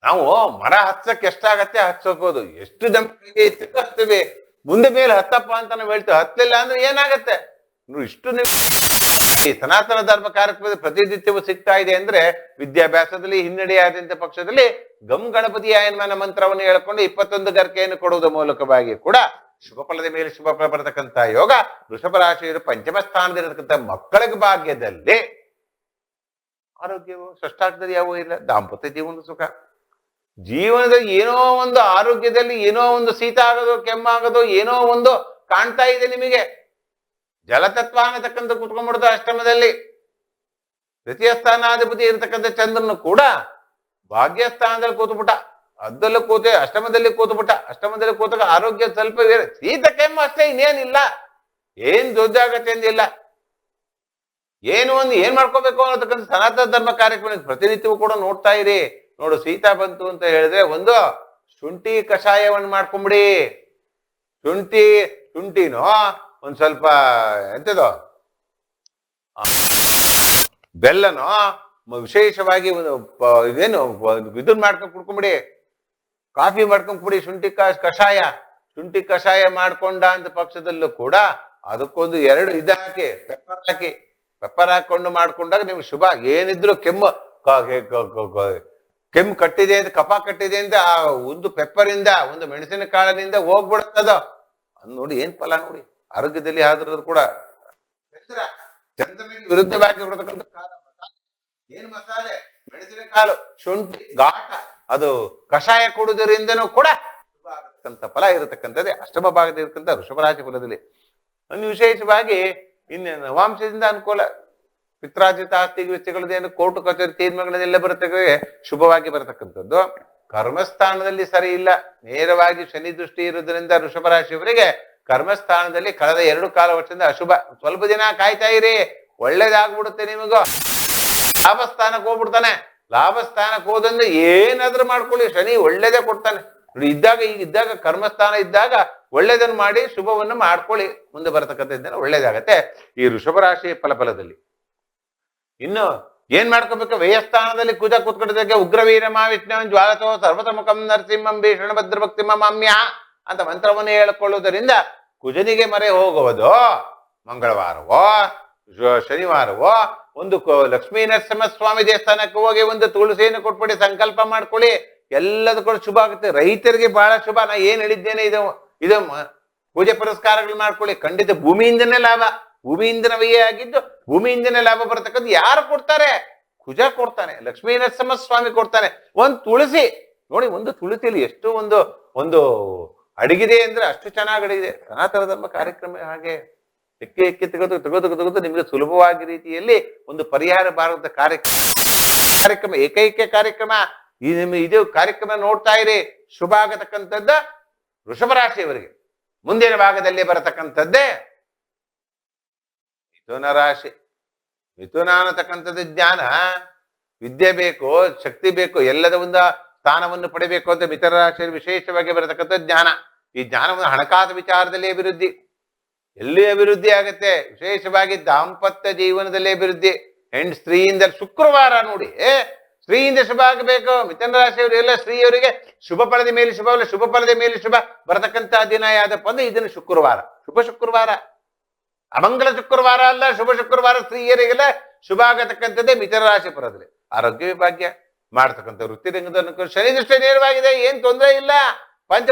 ನಾವು ಮರ ಹತ್ಸಕ್ಕೆ ಎಷ್ಟಾಗತ್ತೆ ಹತ್ಸೋಕೋದು, ಎಷ್ಟು ನಂಬಿಕೆ ಹತ್ತೀವಿ, ಮುಂದೆ ಮೇಲೆ ಹತ್ತಪ್ಪ ಅಂತ ನಾವು ಹೇಳ್ತೇವೆ. ಹತ್ತಲಿಲ್ಲ ಅಂದ್ರೆ ಏನಾಗತ್ತೆ? ಇಷ್ಟು ಈ ಸನಾತನ ಧರ್ಮ ಕಾರ್ಯಕ್ರಮದ ಪ್ರತಿನಿತ್ಯವೂ ಸಿಗ್ತಾ ಇದೆ ಅಂದ್ರೆ ವಿದ್ಯಾಭ್ಯಾಸದಲ್ಲಿ ಹಿನ್ನಡೆಯಾದಂತ ಪಕ್ಷದಲ್ಲಿ ಗಂ ಗಣಪತಿ ಆಯನ್ಮಾನ ಮಂತ್ರವನ್ನು ಹೇಳ್ಕೊಂಡು 21 ಗರ್ಕೆಯನ್ನು ಕೊಡುವುದರ ಮೂಲಕವಾಗಿ ಕೂಡ ಶುಭ ಫಲದ ಮೇಲೆ ಶುಭ ಫಲ ಬರತಕ್ಕಂತ ಯೋಗ. ವೃಷಭ ರಾಶಿಯರು ಪಂಚಮ ಸ್ಥಾನದಲ್ಲಿರತಕ್ಕಂಥ ಮಕ್ಕಳಿಗೆ ಭಾಗ್ಯದಲ್ಲಿ ಆರೋಗ್ಯವು ಷಷ್ಠಾರ್ಥದಲ್ಲಿ ಯಾವೂ ಇಲ್ಲ, ದಾಂಪತ್ಯ ಜೀವನದ ಸುಖ, ಜೀವನದಲ್ಲಿ ಏನೋ ಒಂದು ಆರೋಗ್ಯದಲ್ಲಿ ಏನೋ ಒಂದು ಶೀತ ಆಗೋದು, ಕೆಮ್ಮಾಗೋದು, ಏನೋ ಒಂದು ಕಾಣ್ತಾ ಇದೆ ನಿಮಗೆ. ಜಲತತ್ವ ಅನ್ನತಕ್ಕಂಥ ಕುತ್ಕೊಂಡ್ಬಿಡ್ತು ಅಷ್ಟಮದಲ್ಲಿ. ದ್ವಿತೀಯ ಸ್ಥಾನಾಧಿಪತಿ ಇರತಕ್ಕಂಥ ಚಂದ್ರನು ಕೂಡ ಭಾಗ್ಯಸ್ಥಾನದಲ್ಲಿ ಕೂತ್ಬಿಟ್ಟ, ಅದ್ದಲ್ಲೂ ಕೂತೆ ಅಷ್ಟಮದಲ್ಲಿ ಕೂತ್ಬಿಟ್ಟ. ಅಷ್ಟಮದಲ್ಲಿ ಕೂತಾಗ ಆರೋಗ್ಯ ಸ್ವಲ್ಪ ಶೀತ ಕೆಮ್ಮು ಅಷ್ಟೇ, ಇನ್ನೇನಿಲ್ಲ, ಏನ್ ದೊಡ್ಡಾಗತ್ತೆ ಅಂದಿಲ್ಲ. ಏನ್ ಮಾಡ್ಕೋಬೇಕು ಅನ್ನತಕ್ಕಂಥ ಸನಾತನ ಧರ್ಮ ಕಾರ್ಯಕ್ರಮ ಪ್ರತಿನಿತ್ಯವೂ ಕೂಡ ನೋಡ್ತಾ ಇರಿ. ನೋಡು, ಶೀತ ಬಂತು ಅಂತ ಹೇಳಿದ್ರೆ ಒಂದು ಶುಂಠಿ ಕಷಾಯವನ್ನು ಮಾಡ್ಕೊಂಬಿಡಿ. ಶುಂಠಿನೋ ಒಂದ್ ಸ್ವಲ್ಪ ಎಂತದೋ ಬೆಲ್ಲನೋ ವಿಶೇಷವಾಗಿ ಇದೇನು ಇದನ್ನ ಮಾಡ್ಕೊಂಡು ಕುಡ್ಕೊಂಬಿಡಿ, ಕಾಫಿ ಮಾಡ್ಕೊಂಡ್ ಕುಡಿ. ಶುಂಠಿ ಕಷಾಯ ಮಾಡ್ಕೊಂಡ ಅಂತ ಪಕ್ಷದಲ್ಲೂ ಕೂಡ ಅದಕ್ಕೊಂದು 2 ಹಾಕಿ ಪೆಪ್ಪರ್ ಹಾಕೊಂಡು ಮಾಡ್ಕೊಂಡಾಗ ನಿಮ್ಗೆ ಶುಭ. ಏನಿದ್ರು ಕೆಮ್ಮು ಕಟ್ಟಿದೆ ಅಂತ, ಕಫ ಕಟ್ಟಿದೆ ಅಂತ ಆ ಒಂದು ಪೆಪ್ಪರಿಂದ, ಒಂದು ಮೆಣಸಿನ ಕಾಳಿನಿಂದ ಹೋಗ್ಬಿಡುತ್ತದ. ಅದ್ ನೋಡಿ ಏನ್ ಫಲ ನೋಡಿ ಆರೋಗ್ಯದಲ್ಲಿ. ಆದ್ರೂ ಕೂಡ ಚಂದ್ರನಿಗೆ ವಿರುದ್ಧವಾಗಿ ಬರತಕ್ಕಂಥ ಕಾಲ ಏನು ಮಸಾಲೆ, ಮೆಣಸಿನ ಕಾಳು, ಶುಂಠಿ ಘಾಟ, ಅದು ಕಷಾಯ ಕೊಡುವುದರಿಂದನೂ ಕೂಡ ಶುಭ ಆಗತಕ್ಕಂಥ ಫಲ ಇರತಕ್ಕಂಥದ್ದೇ ಅಷ್ಟಮ ಭಾಗದ ಇರತಕ್ಕಂಥ ವೃಷಭರಾಶಿ ಫಲದಲ್ಲಿ. ಒಂದು ವಿಶೇಷವಾಗಿ ಇನ್ನೇನು ನವಾಂಶದಿಂದ ಅನುಕೂಲ, ಪಿತ್ರಾರ್ಜಿತ ಆಸ್ತಿ ವೆಚ್ಚಗಳದೇನು, ಕೋರ್ಟು ಕಚೇರಿ ತೀರ್ಮಾನಗಳೆಲ್ಲ ಬರುತ್ತೆ, ಶುಭವಾಗಿ ಬರತಕ್ಕಂಥದ್ದು. ಕರ್ಮಸ್ಥಾನದಲ್ಲಿ ಸರಿ ಇಲ್ಲ, ನೇರವಾಗಿ ಶನಿ ದೃಷ್ಟಿ ಇರುವುದರಿಂದ ವೃಷಭ ರಾಶಿಯವರಿಗೆ ಕರ್ಮಸ್ಥಾನದಲ್ಲಿ ಕಳೆದ 2 ಕಾಲ ವರ್ಷದಿಂದ ಅಶುಭ. ಸ್ವಲ್ಪ ದಿನ ಕಾಯ್ತಾ ಇರಿ, ಒಳ್ಳೇದಾಗ್ಬಿಡುತ್ತೆ ನಿಮಗೂ. ಲಾಭಸ್ಥಾನಕ್ಕೆ ಹೋಗ್ಬಿಡ್ತಾನೆ. ಲಾಭಸ್ಥಾನಕ್ಕೆ ಹೋದಂದ್ರೆ ಏನಾದ್ರೂ ಮಾಡ್ಕೊಳ್ಳಿ, ಶನಿ ಒಳ್ಳೇದೇ ಕೊಡ್ತಾನೆ ನೋಡಿ. ಇದ್ದಾಗ ಕರ್ಮಸ್ಥಾನ ಇದ್ದಾಗ ಒಳ್ಳೇದನ್ನು ಮಾಡಿ ಶುಭವನ್ನು ಮಾಡ್ಕೊಳ್ಳಿ, ಮುಂದೆ ಬರತಕ್ಕಂಥ ಒಳ್ಳೇದಾಗತ್ತೆ ಈ ವೃಷಭ ರಾಶಿಯ ಫಲದಲ್ಲಿ. ಇನ್ನು ಏನ್ ಮಾಡ್ಕೋಬೇಕು? ವ್ಯಯಸ್ಥಾನದಲ್ಲಿ ಕುಜ ಕೂತ್ಕೊಂಡಿದ್ದಕ್ಕೆ ಉಗ್ರವೀರ ಮಾವಿಷ್ಣು ಜ್ವಾಲತೋ ಸರ್ವತಮುಖಂ ನರಸಿಂಹಂ ಭೀಷಣ ಭದ್ರಭಕ್ತಿ ಮಾಮ್ಯ ಅಂತ ಮಂತ್ರವನ್ನು ಹೇಳಿಕೊಳ್ಳುವುದರಿಂದ ಕುಜನಿಗೆ ಮರೆ ಹೋಗುವುದು ಮಂಗಳವಾರವೋ ಶನಿವಾರವೋ ಒಂದು ಲಕ್ಷ್ಮೀ ನರಸಿಂಹ ಸ್ವಾಮಿ ದೇವಸ್ಥಾನಕ್ಕೆ ಹೋಗಿ ಒಂದು ತುಳಸಿಯನ್ನು ಕೊಟ್ಬಿಡಿ, ಸಂಕಲ್ಪ ಮಾಡ್ಕೊಳ್ಳಿ, ಎಲ್ಲದಕ್ಕೂ ಶುಭ ಆಗುತ್ತೆ. ರೈತರಿಗೆ ಬಹಳ ಶುಭ. ನಾ ಏನ್ ಹೇಳಿದ್ದೇನೆ ಇದು ಪೂಜೆ ಪುರಸ್ಕಾರಗಳು ಮಾಡ್ಕೊಳ್ಳಿ, ಖಂಡಿತ ಭೂಮಿಯಿಂದನೇ ಲಾಭ. ಭೂಮಿಯಿಂದನೇ ವ್ಯಯ ಆಗಿದ್ದು ಭೂಮಿಯಿಂದನೇ ಲಾಭ ಬರತಕ್ಕದ್ದು ಯಾರು ಕೊಡ್ತಾರೆ? ಕುಜ ಕೊಡ್ತಾನೆ, ಲಕ್ಷ್ಮೀ ನರಸಿಂಹ ಸ್ವಾಮಿ ಕೊಡ್ತಾನೆ. ಒಂದು ತುಳಸಿ ನೋಡಿ, ಒಂದು ತುಳಸಿಯಲ್ಲಿ ಎಷ್ಟು ಒಂದು ಅಡಗಿದೆ ಅಂದ್ರೆ ಅಷ್ಟು ಚೆನ್ನಾಗಿ ಅಡಗಿದೆ. ಸನಾತನ ಧರ್ಮ ಕಾರ್ಯಕ್ರಮ ಹಾಗೆ ಎಕ್ಕೆ ತೆಗೆದು ನಿಮಗೆ ಸುಲಭವಾಗಿ ರೀತಿಯಲ್ಲಿ ಒಂದು ಪರಿಹಾರ ಭಾರತ ಕಾರ್ಯಕ್ರಮ ಏಕೈಕ ಕಾರ್ಯಕ್ರಮ. ಇದು ಕಾರ್ಯಕ್ರಮ ನೋಡ್ತಾ ಇರಿ. ಶುಭ ಆಗತಕ್ಕಂಥದ್ದ ವೃಷಭ ರಾಶಿಯವರಿಗೆ. ಮುಂದಿನ ಭಾಗದಲ್ಲಿ ಬರತಕ್ಕಂಥದ್ದೇ ಮಿಥುನ ರಾಶಿ. ಮಿಥುನ ಅನ್ನತಕ್ಕಂಥದ್ದು ಜ್ಞಾನ, ವಿದ್ಯೆ ಬೇಕು, ಶಕ್ತಿ ಬೇಕು, ಎಲ್ಲದ ಒಂದು ಸ್ಥಾನವನ್ನು ಪಡಿಬೇಕು ಅಂತ ಮಿಥುನ ರಾಶಿಯಲ್ಲಿ ವಿಶೇಷವಾಗಿ ಬರತಕ್ಕಂಥ ಜ್ಞಾನ. ಈ ಜ್ಞಾನವನ್ನು ಹಣಕಾಸು ವಿಚಾರದಲ್ಲಿ ಅಭಿವೃದ್ಧಿ, ಎಲ್ಲಿ ಅಭಿವೃದ್ಧಿ ಆಗತ್ತೆ? ವಿಶೇಷವಾಗಿ ದಾಂಪತ್ಯ ಜೀವನದಲ್ಲಿ ಅಭಿವೃದ್ಧಿ. ಹೆಣ್ಣು ಸ್ತ್ರೀಯಿಂದ ಶುಕ್ರವಾರ ನೋಡಿ, ಸ್ತ್ರೀಯಿಂದ ಶುಭ ಆಗಬೇಕು. ಮಿಥುನ ರಾಶಿಯವರು ಎಲ್ಲ ಸ್ತ್ರೀಯವರಿಗೆ ಶುಭ ಫಲದ ಮೇಲೆ ಶುಭವಲ್ಲ, ಶುಭ ಫಲದ ಮೇಲೆ ಶುಭ ಬರತಕ್ಕಂಥ ದಿನ ಯಾವ್ದಪ್ಪ ಅಂದ್ರೆ ಇದನ್ನು ಶುಕ್ರವಾರ. ಶುಕ್ರವಾರ, ಅಮಂಗಲ ಶುಕ್ರವಾರ ಅಲ್ಲ, ಶುಭ ಶುಕ್ರವಾರ. ಸ್ತ್ರೀಯರಿಗೆಲ್ಲ ಶುಭ ಆಗತಕ್ಕಂಥದ್ದೇ ಮಿಥುನ ರಾಶಿ ಫಲದಲ್ಲಿ. ಆರೋಗ್ಯ ವಿಭಾಗ್ಯ ಮಾಡ್ತಕ್ಕಂಥ ವೃತ್ತಿರಂಗದ ಶನಿ ದೃಷ್ಟಿ ನೇರವಾಗಿದೆ, ಏನ್ ತೊಂದರೆ ಇಲ್ಲ.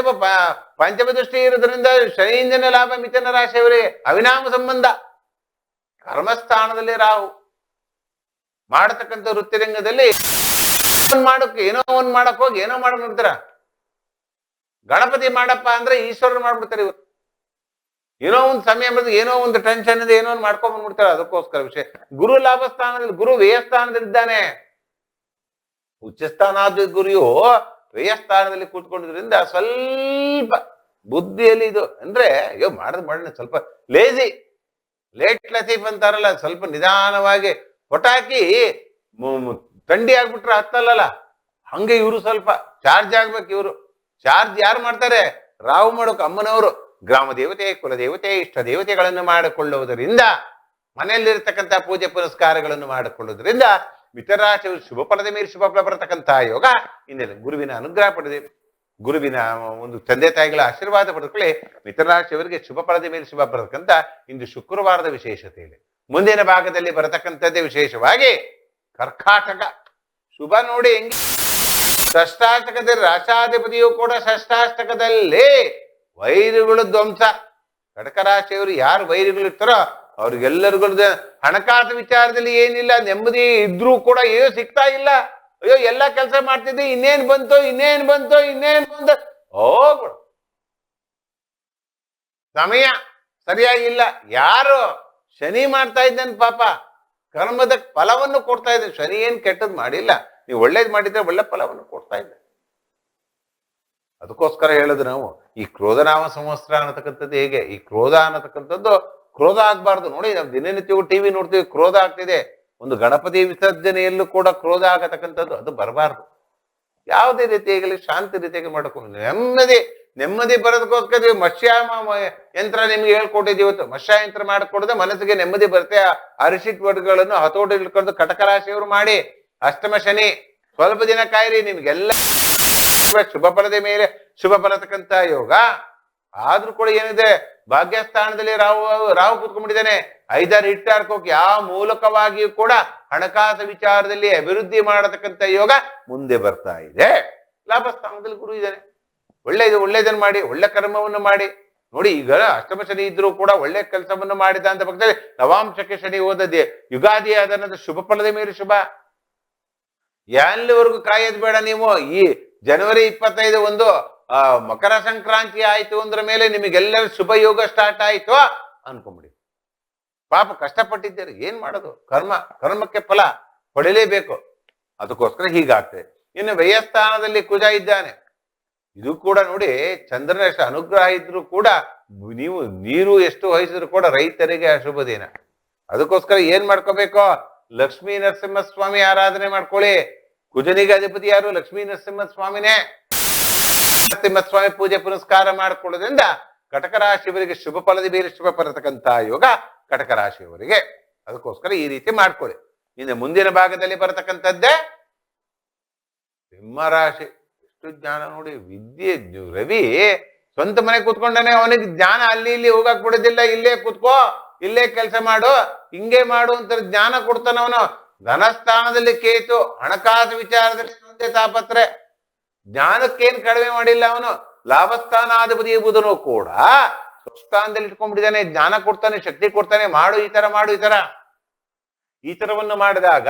ಪಂಚಮ ದೃಷ್ಟಿ ಇರೋದ್ರಿಂದ ಶನಿಯಿಂದನೇ ಲಾಭ ಮಿಥುನ ರಾಶಿಯವರಿಗೆ. ಅವಿನಾಮ ಸಂಬಂಧ. ಕರ್ಮಸ್ಥಾನದಲ್ಲಿ ರಾಹು ಮಾಡತಕ್ಕಂಥ ವೃತ್ತಿರಂಗದಲ್ಲಿ ಏನೋ ಒಂದ್ ಮಾಡಕ್ ಹೋಗಿ ಏನೋ ಮಾಡಕ್ ನೋಡ್ತಾರ. ಗಣಪತಿ ಮಾಡಪ್ಪ ಅಂದ್ರೆ ಈಶ್ವರನ್ ಮಾಡ್ಬಿಡ್ತಾರೆ ಇವತ್ತು. ಏನೋ ಒಂದು ಸಮಯ ಬಂದು ಏನೋ ಒಂದು ಟೆನ್ಷನ್ ಇದೆ, ಏನೋ ಒಂದು ಮಾಡ್ಕೊಂಡ್ ಬಂದ್ಬಿಡ್ತಾರೆ. ಅದಕ್ಕೋಸ್ಕರ ವಿಷಯ ಗುರು ಲಾಭ ಸ್ಥಾನದಲ್ಲಿ, ಗುರು ವ್ಯಯಸ್ಥಾನದಲ್ಲಿದ್ದಾನೆ. ಉಚ್ಚಸ್ಥಾನಾದ ಗುರಿಯು ವ್ಯಯಸ್ಥಾನದಲ್ಲಿ ಕೂತ್ಕೊಂಡಿದ್ರಿಂದ ಸ್ವಲ್ಪ ಬುದ್ಧಿಯಲ್ಲಿ ಇದು ಅಂದ್ರೆ ಅಯ್ಯೋ ಮಾಡೋಣ ಸ್ವಲ್ಪ ಲೇಜಿ, ಲೇಟ್ ಲತೀಫ್ ಅಂತಾರಲ್ಲ, ಸ್ವಲ್ಪ ನಿಧಾನವಾಗಿ ಹೊಟಾಕಿ ಥಂಡಿ ಆಗ್ಬಿಟ್ರೆ ಹತ್ತಲ್ಲ. ಹಂಗೆ ಇವರು ಸ್ವಲ್ಪ ಚಾರ್ಜ್ ಆಗ್ಬೇಕು. ಇವರು ಚಾರ್ಜ್ ಯಾರು ಮಾಡ್ತಾರೆ? ರಾವು ಮಾಡೋಕೆ ಅಮ್ಮನವರು. ಗ್ರಾಮ ದೇವತೆ, ಕುಲದೇವತೆ, ಇಷ್ಟ ದೇವತೆಗಳನ್ನು ಮಾಡಿಕೊಳ್ಳುವುದರಿಂದ, ಮನೆಯಲ್ಲಿರ್ತಕ್ಕಂಥ ಪೂಜೆ ಪುರಸ್ಕಾರಗಳನ್ನು ಮಾಡಿಕೊಳ್ಳುವುದರಿಂದ ಮಿಥುನರಾಶಿಯವರು ಶುಭ ಫಲದ ಮೇಲೆ ಶುಭ ಫಲ ಬರತಕ್ಕಂಥ ಯೋಗ ಇನ್ನೆಲ್ಲ ಗುರುವಿನ ಅನುಗ್ರಹ ಪಡೆದೆ, ಗುರುವಿನ ಒಂದು ತಂದೆ ತಾಯಿಗಳ ಆಶೀರ್ವಾದ ಪಡೆದುಕೊಳ್ಳಿ ಮಿಥುನರಾಶಿಯವರಿಗೆ ಶುಭ ಫಲದ ಮೇಲೆ ಶುಭ ಬರತಕ್ಕಂಥ ಇಂದು ಶುಕ್ರವಾರದ ವಿಶೇಷತೆ ಇದೆ. ಮುಂದಿನ ಭಾಗದಲ್ಲಿ ಬರತಕ್ಕಂಥದ್ದೇ ವಿಶೇಷವಾಗಿ ಕರ್ಕಾಟಕ ಶುಭ ನೋಡಿ ಹೆಂಗೆ ಷಷ್ಟಾಷ್ಟಕದಲ್ಲಿ ರಾಶಾಧಿಪತಿಯು ಕೂಡ ಷಷ್ಟಾಷ್ಟಕದಲ್ಲಿ ವೈರಿಗಳು ಧ್ವಂಸ. ಕಟಕ ರಾಶಿಯವರು ಯಾರು ವೈರಿಗಳು ಇರ್ತಾರೋ ಅವ್ರಿಗೆಲ್ಲರಿಗೂ ಹಣಕಾಸು ವಿಚಾರದಲ್ಲಿ ಏನಿಲ್ಲ, ನೆಮ್ಮದಿ ಇದ್ರೂ ಕೂಡ ಏನೋ ಸಿಗ್ತಾ ಇಲ್ಲ. ಅಯ್ಯೋ ಎಲ್ಲ ಕೆಲಸ ಮಾಡ್ತಿದ್ದೆ, ಇನ್ನೇನ್ ಬಂತು ಹೋಗ್ಬಿಡು, ಸಮಯ ಸರಿಯಾಗಿಲ್ಲ. ಯಾರು ಶನಿ ಮಾಡ್ತಾ ಇದ್ದಾನೆ ಪಾಪ, ಕರ್ಮದ ಫಲವನ್ನು ಕೊಡ್ತಾ ಇದ್ದಾನೆ. ಶನಿ ಏನ್ ಕೆಟ್ಟದ್ ಮಾಡಿಲ್ಲ, ನೀವು ಒಳ್ಳೇದ್ ಮಾಡಿದ್ರೆ ಒಳ್ಳೆ ಫಲವನ್ನು ಕೊಡ್ತಾ ಇದ್ದ. ಅದಕ್ಕೋಸ್ಕರ ಹೇಳುದು ನಾವು ಈ ಕ್ರೋಧನಾಮ ಸಂವತ್ಸರ ಅನ್ನತಕ್ಕಂಥದ್ದು ಹೇಗೆ, ಈ ಕ್ರೋಧ ಅನ್ನತಕ್ಕಂಥದ್ದು ಕ್ರೋಧ ಆಗ್ಬಾರ್ದು. ನೋಡಿ ನಾವು ದಿನನಿತ್ಯವೂ ಟಿವಿ ನೋಡ್ತೀವಿ, ಕ್ರೋಧ ಆಗ್ತಿದೆ. ಒಂದು ಗಣಪತಿ ವಿಸರ್ಜನೆಯಲ್ಲೂ ಕೂಡ ಕ್ರೋಧ ಆಗತಕ್ಕಂಥದ್ದು ಅದು ಬರಬಾರ್ದು. ಯಾವುದೇ ರೀತಿಯಾಗಲಿ ಶಾಂತಿ ರೀತಿಯಾಗಿ ಮಾಡ್ಕೊಂಡು ನೆಮ್ಮದಿ ಬರೋದಕ್ಕೋಸ್ಕರ ಮತ್ಸ್ಯ ಯಂತ್ರ ನಿಮ್ಗೆ ಹೇಳ್ಕೊಟ್ಟಿದ್ದೀವಿ. ಇವತ್ತು ಮತ್ಸ್ಯ ಯಂತ್ರ ಮಾಡಿಕೊಡದೆ ಮನಸ್ಸಿಗೆ ನೆಮ್ಮದಿ ಬರುತ್ತೆ. ಅರಿಶಿಟ್ ವರ್ಗಗಳನ್ನು ಹತೋಟಿ ಇಟ್ಕೊಂಡು ಕಟಕ ರಾಶಿಯವರು ಮಾಡಿ. ಅಷ್ಟಮ ಶನಿ ಸ್ವಲ್ಪ ದಿನ ಕಾಯಿರಿ, ನಿಮ್ಗೆಲ್ಲ ಶುಭ ಫಲದ ಮೇಲೆ ಶುಭ ಬರತಕ್ಕಂತ ಯೋಗ. ಆದ್ರೂ ಕೂಡ ಏನಿದೆ, ಭಾಗ್ಯಸ್ಥಾನದಲ್ಲಿ ರಾಹು ಕೂತ್ಕೊಂಡ್ಬಿಟ್ಟಿದ್ದಾನೆ. 5 ಹಿಟ್ಟಾರ್ಕೋಕ್ ಯಾವ ಮೂಲಕವಾಗಿಯೂ ಕೂಡ ಹಣಕಾಸು ವಿಚಾರದಲ್ಲಿ ಅಭಿವೃದ್ಧಿ ಮಾಡತಕ್ಕಂಥ ಯೋಗ ಮುಂದೆ ಬರ್ತಾ ಇದೆ. ಲಾಭಸ್ಥಾನದಲ್ಲಿ ಗುರು ಇದ್ದಾನೆ. ಒಳ್ಳೇದನ್ನು ಮಾಡಿ, ಒಳ್ಳೆ ಕರ್ಮವನ್ನು ಮಾಡಿ. ನೋಡಿ ಈಗ ಅಷ್ಟಮ ಶನಿ ಇದ್ರೂ ಕೂಡ ಒಳ್ಳೆ ಕೆಲಸವನ್ನು ಮಾಡಿದ ಅಂತ ಪಕ್ಷದಲ್ಲಿ ನವಾಂಶಕ್ಕೆ ಶನಿ ಓದದೆ ಯುಗಾದಿ ಅದನ್ನದ ಶುಭ ಫಲದ ಮೇಲೆ ಶುಭ. ಎಲ್ಲಿವರೆಗೂ ಕಾಯೋದು ಬೇಡ ನೀವು. ಈ ಜನವರಿ 25 ಒಂದು ಮಕರ ಸಂಕ್ರಾಂತಿ ಆಯ್ತು ಅಂದ್ರ ಮೇಲೆ ನಿಮಗೆಲ್ಲರೂ ಶುಭ ಯೋಗ ಸ್ಟಾರ್ಟ್ ಆಯ್ತು ಅನ್ಕೊಂಬಿಡಿ. ಪಾಪ ಕಷ್ಟಪಟ್ಟಿದ್ದೀರಿ, ಏನ್ ಮಾಡೋದು, ಕರ್ಮಕ್ಕೆ ಫಲ ಪಡಿಲೇಬೇಕು. ಅದಕ್ಕೋಸ್ಕರ ಹೀಗಾಗ್ತದೆ. ಇನ್ನು ವ್ಯಯಸ್ಥಾನದಲ್ಲಿ ಕುಜ ಇದ್ದಾನೆ. ಇದು ಕೂಡ ನೋಡಿ, ಚಂದ್ರನ ಎಷ್ಟು ಅನುಗ್ರಹ ಇದ್ರೂ ಕೂಡ ನೀವು ನೀರು ಎಷ್ಟು ವಹಿಸಿದ್ರು ಕೂಡ ರೈತರಿಗೆ ಅಶುಭ ದಿನ. ಅದಕ್ಕೋಸ್ಕರ ಏನ್ ಮಾಡ್ಕೋಬೇಕು, ಲಕ್ಷ್ಮೀ ನರಸಿಂಹಸ್ವಾಮಿ ಆರಾಧನೆ ಮಾಡ್ಕೊಳ್ಳಿ. ಕುಜನಿಗೆ ಅಧಿಪತಿ ಯಾರು, ಲಕ್ಷ್ಮೀ ನರಸಿಂಹಸ್ವಾಮಿನೇ. ನರಸಿಂಹಸ್ವಾಮಿ ಪೂಜೆ ಪುನಸ್ಕಾರ ಮಾಡಿಕೊಳ್ಳೋದ್ರಿಂದ ಕಟಕ ರಾಶಿಯವರಿಗೆ ಶುಭ ಫಲದ ಮೇಲೆ ಶುಭ ಬರತಕ್ಕಂತ ಯೋಗ ಕಟಕ ರಾಶಿಯವರಿಗೆ. ಅದಕ್ಕೋಸ್ಕರ ಈ ರೀತಿ ಮಾಡ್ಕೊಳ್ಳಿ. ಇನ್ನು ಮುಂದಿನ ಭಾಗದಲ್ಲಿ ಬರತಕ್ಕಂಥದ್ದೇ ಸಿಂಹರಾಶಿ. ಎಷ್ಟು ಜ್ಞಾನ ನೋಡಿ, ವಿದ್ಯೆ. ರವಿ ಸ್ವಂತ ಮನೆ ಕೂತ್ಕೊಂಡಾನೆ, ಅವನಿಗೆ ಜ್ಞಾನ ಅಲ್ಲಿ ಇಲ್ಲಿ ಹೋಗಕ್ ಬಿಡೋದಿಲ್ಲ. ಇಲ್ಲೇ ಕೂತ್ಕೋ, ಇಲ್ಲೇ ಕೆಲಸ ಮಾಡು, ಹಿಂಗೆ ಮಾಡು ಅಂತ ಜ್ಞಾನ ಕೊಡ್ತಾನವನು. ಧನಸ್ಥಾನದಲ್ಲಿ ಕೇತು, ಹಣಕಾಸು ವಿಚಾರದಲ್ಲಿ ಒಂದೇ ತಾಪತ್ರೆ. ಜ್ಞಾನಕ್ಕೇನ್ ಕಡಿಮೆ ಮಾಡಿಲ್ಲ ಅವನು. ಲಾಭಸ್ಥಾನಾಧಿಪತಿ ಬುಧನು ಕೂಡ ಸ್ವಸ್ಥಾನದಲ್ಲಿ ಇಟ್ಕೊಂಡ್ಬಿಟ್ಟಿದ್ದಾನೆ. ಜ್ಞಾನ ಕೊಡ್ತಾನೆ, ಶಕ್ತಿ ಕೊಡ್ತಾನೆ. ಮಾಡು ಈ ತರ, ಮಾಡು ಈ ತರವನ್ನು ಮಾಡಿದಾಗ